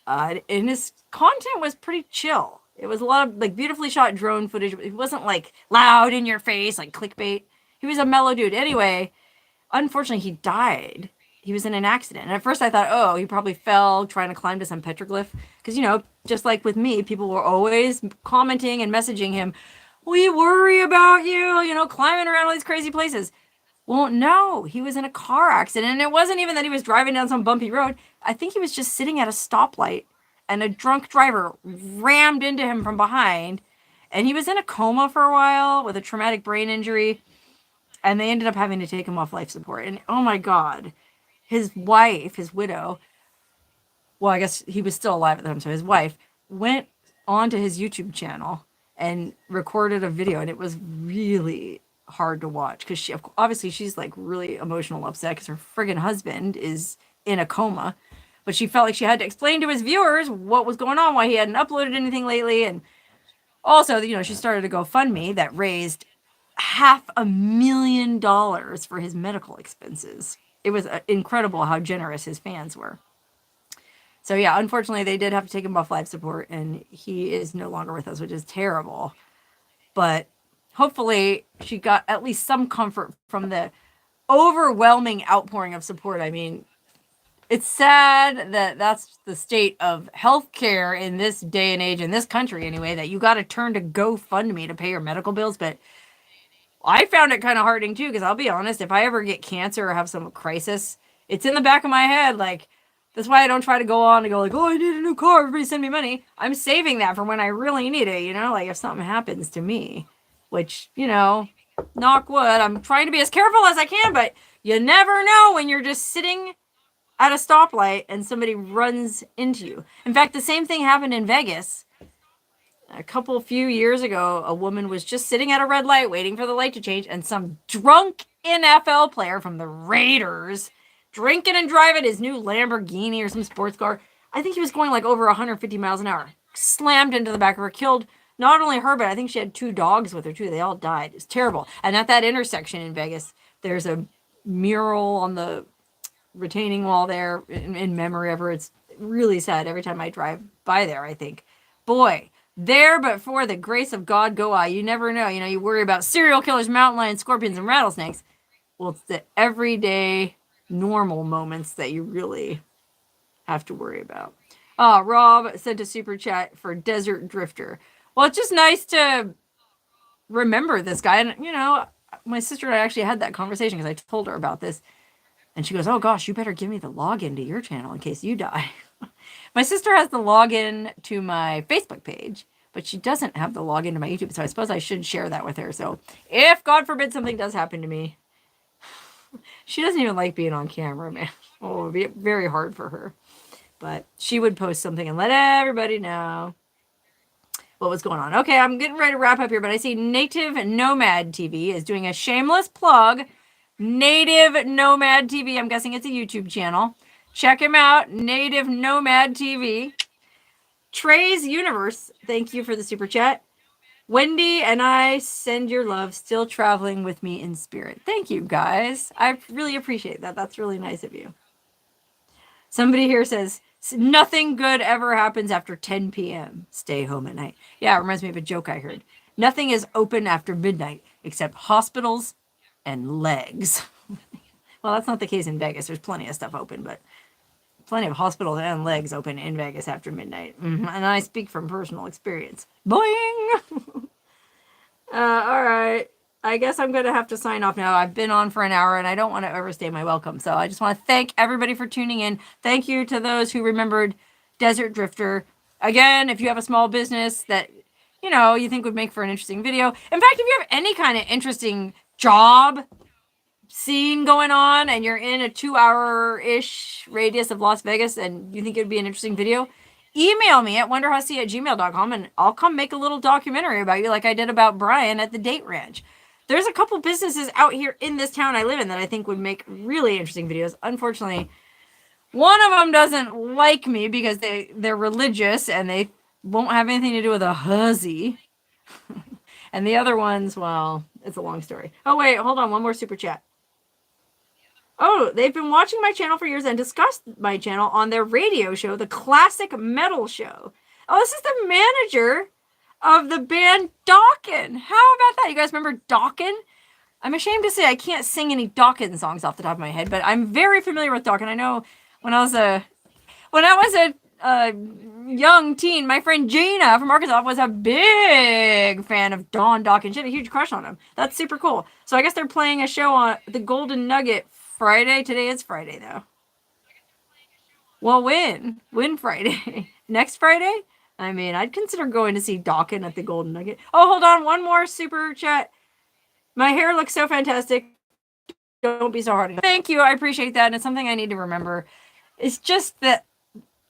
And his content was pretty chill. It was a lot of like beautifully shot drone footage. It wasn't like loud in your face, like clickbait. He was a mellow dude. Anyway, unfortunately, he died. He was in an accident. And at first I thought, oh, he probably fell trying to climb to some petroglyph. Because, you know, just like with me, people were always commenting and messaging him, we worry about you, you know, climbing around all these crazy places. Well, no, he was in a car accident. And it wasn't even that he was driving down some bumpy road. I think he was just sitting at a stoplight and a drunk driver rammed into him from behind. And he was in a coma for a while with a traumatic brain injury. And they ended up having to take him off life support. And oh my God, his wife, his widow, well, I guess he was still alive at the time. So his wife went onto his YouTube channel and recorded a video. And it was really hard to watch because she's like really emotional upset because her friggin' husband is in a coma, but she felt like she had to explain to his viewers what was going on, why he hadn't uploaded anything lately. And also, you know, she started a GoFundMe that raised $500,000 for his medical expenses. It was incredible how generous his fans were. So yeah, unfortunately they did have to take him off life support and he is no longer with us, which is terrible. But hopefully she got at least some comfort from the overwhelming outpouring of support. I mean, it's sad that that's the state of healthcare in this day and age, in this country anyway, that you got to turn to GoFundMe to pay your medical bills. But I found it kind of heartening too, because I'll be honest, if I ever get cancer or have some crisis, it's in the back of my head. Like, that's why I don't try to go on and go like, oh, I need a new car, everybody send me money. I'm saving that for when I really need it, you know, like if something happens to me, which, you know, knock wood, I'm trying to be as careful as I can, but you never know when you're just sitting at a stoplight and somebody runs into you. In fact, the same thing happened in Vegas. A few years ago, a woman was just sitting at a red light waiting for the light to change, and some drunk NFL player from the Raiders, drinking and driving his new Lamborghini or some sports car, I think he was going like over 150 miles an hour, slammed into the back of her, killed not only her, but I think she had 2 dogs with her too. They all died. It's terrible. And at that intersection in Vegas, there's a mural on the retaining wall there in memory of her. It's really sad. Every time I drive by there, I think, boy, there but for the grace of God go I. You never know. You know, you worry about serial killers, mountain lions, scorpions, and rattlesnakes. Well, it's the everyday normal moments that you really have to worry about. Rob sent a super chat for Desert Drifter. Well, it's just nice to remember this guy. And, you know, my sister and I actually had that conversation because I told her about this. And she goes, oh gosh, you better give me the login to your channel in case you die. My sister has the login to my Facebook page, but she doesn't have the login to my YouTube. So I suppose I should share that with her. So if God forbid something does happen to me, she doesn't even like being on camera, man. Oh, it would be very hard for her. But she would post something and let everybody know what was going on. Okay, I'm getting ready to wrap up here, but I see Native Nomad TV is doing a shameless plug. Native Nomad TV. I'm guessing it's a YouTube channel. Check him out. Native Nomad TV. Trey's Universe. Thank you for the super chat. Wendy and I send your love, still traveling with me in spirit. Thank you, guys. I really appreciate that. That's really nice of you. Somebody here says, nothing good ever happens after 10 p.m. Stay home at night. Yeah, it reminds me of a joke I heard. Nothing is open after midnight except hospitals and legs. Well, that's not the case in Vegas. There's plenty of stuff open, but plenty of hospitals and legs open in Vegas after midnight. And I speak from personal experience. Boing! All right. I guess I'm going to have to sign off now. I've been on for an hour and I don't want to overstay my welcome. So I just want to thank everybody for tuning in. Thank you to those who remembered Desert Drifter. Again, if you have a small business that, you think would make for an interesting video. In fact, if you have any kind of interesting job scene going on and you're in a 2-hour-ish radius of Las Vegas and you think it would be an interesting video, email me at wonderhussy@gmail.com and I'll come make a little documentary about you like I did about Brian at the date ranch. There's a couple businesses out here in this town I live in that I think would make really interesting videos. Unfortunately, one of them doesn't like me because they're religious and they won't have anything to do with a hussy. And the other ones, well, it's a long story. Oh, wait, hold on. One more super chat. Oh, they've been watching my channel for years and discussed my channel on their radio show, the Classic Metal Show. Oh, this is the manager of the band Dawkin. How about that? You guys remember Dawkin? I'm ashamed to say I can't sing any Dawkin songs off the top of my head, but I'm very familiar with Dawkin. I know when I was a young teen, my friend Gina from Arkansas was a big fan of Don Dawkins. She had a huge crush on him. That's super cool. So I guess they're playing a show on the Golden Nugget Friday. Today is Friday, though. Well, when Friday? Next Friday? I mean, I'd consider going to see Dawkins at the Golden Nugget. Oh, hold on. One more super chat. My hair looks so fantastic. Don't be so hard. Thank you. I appreciate that. And it's something I need to remember. It's just that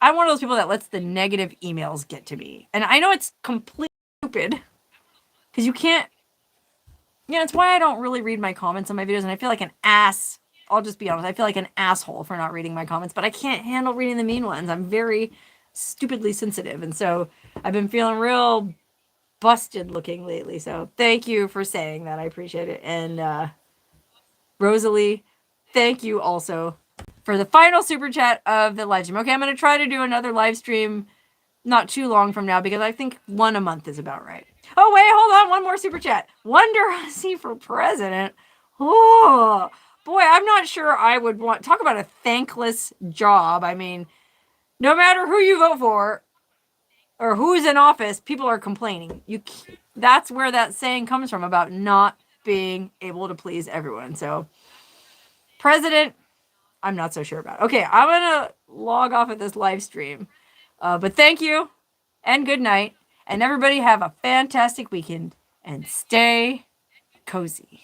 I'm one of those people that lets the negative emails get to me. And I know it's completely stupid because you can't, it's why I don't really read my comments on my videos. And I feel like an ass. I'll just be honest. I feel like an asshole for not reading my comments, but I can't handle reading the mean ones. I'm very stupidly sensitive. And so I've been feeling real busted looking lately. So thank you for saying that. I appreciate it. And Rosalie, thank you also for the final super chat of the live stream. Okay, I'm going to try to do another live stream not too long from now because I think one a month is about right. Oh, wait, hold on. One more super chat. Wonder Hussy for president. Oh, boy, I'm not sure I would want... Talk about a thankless job. I mean, no matter who you vote for or who's in office, people are complaining. That's where that saying comes from about not being able to please everyone. So, president... I'm not so sure about. Okay, I'm going to log off of this live stream. But thank you, and good night. And everybody have a fantastic weekend, and stay cozy.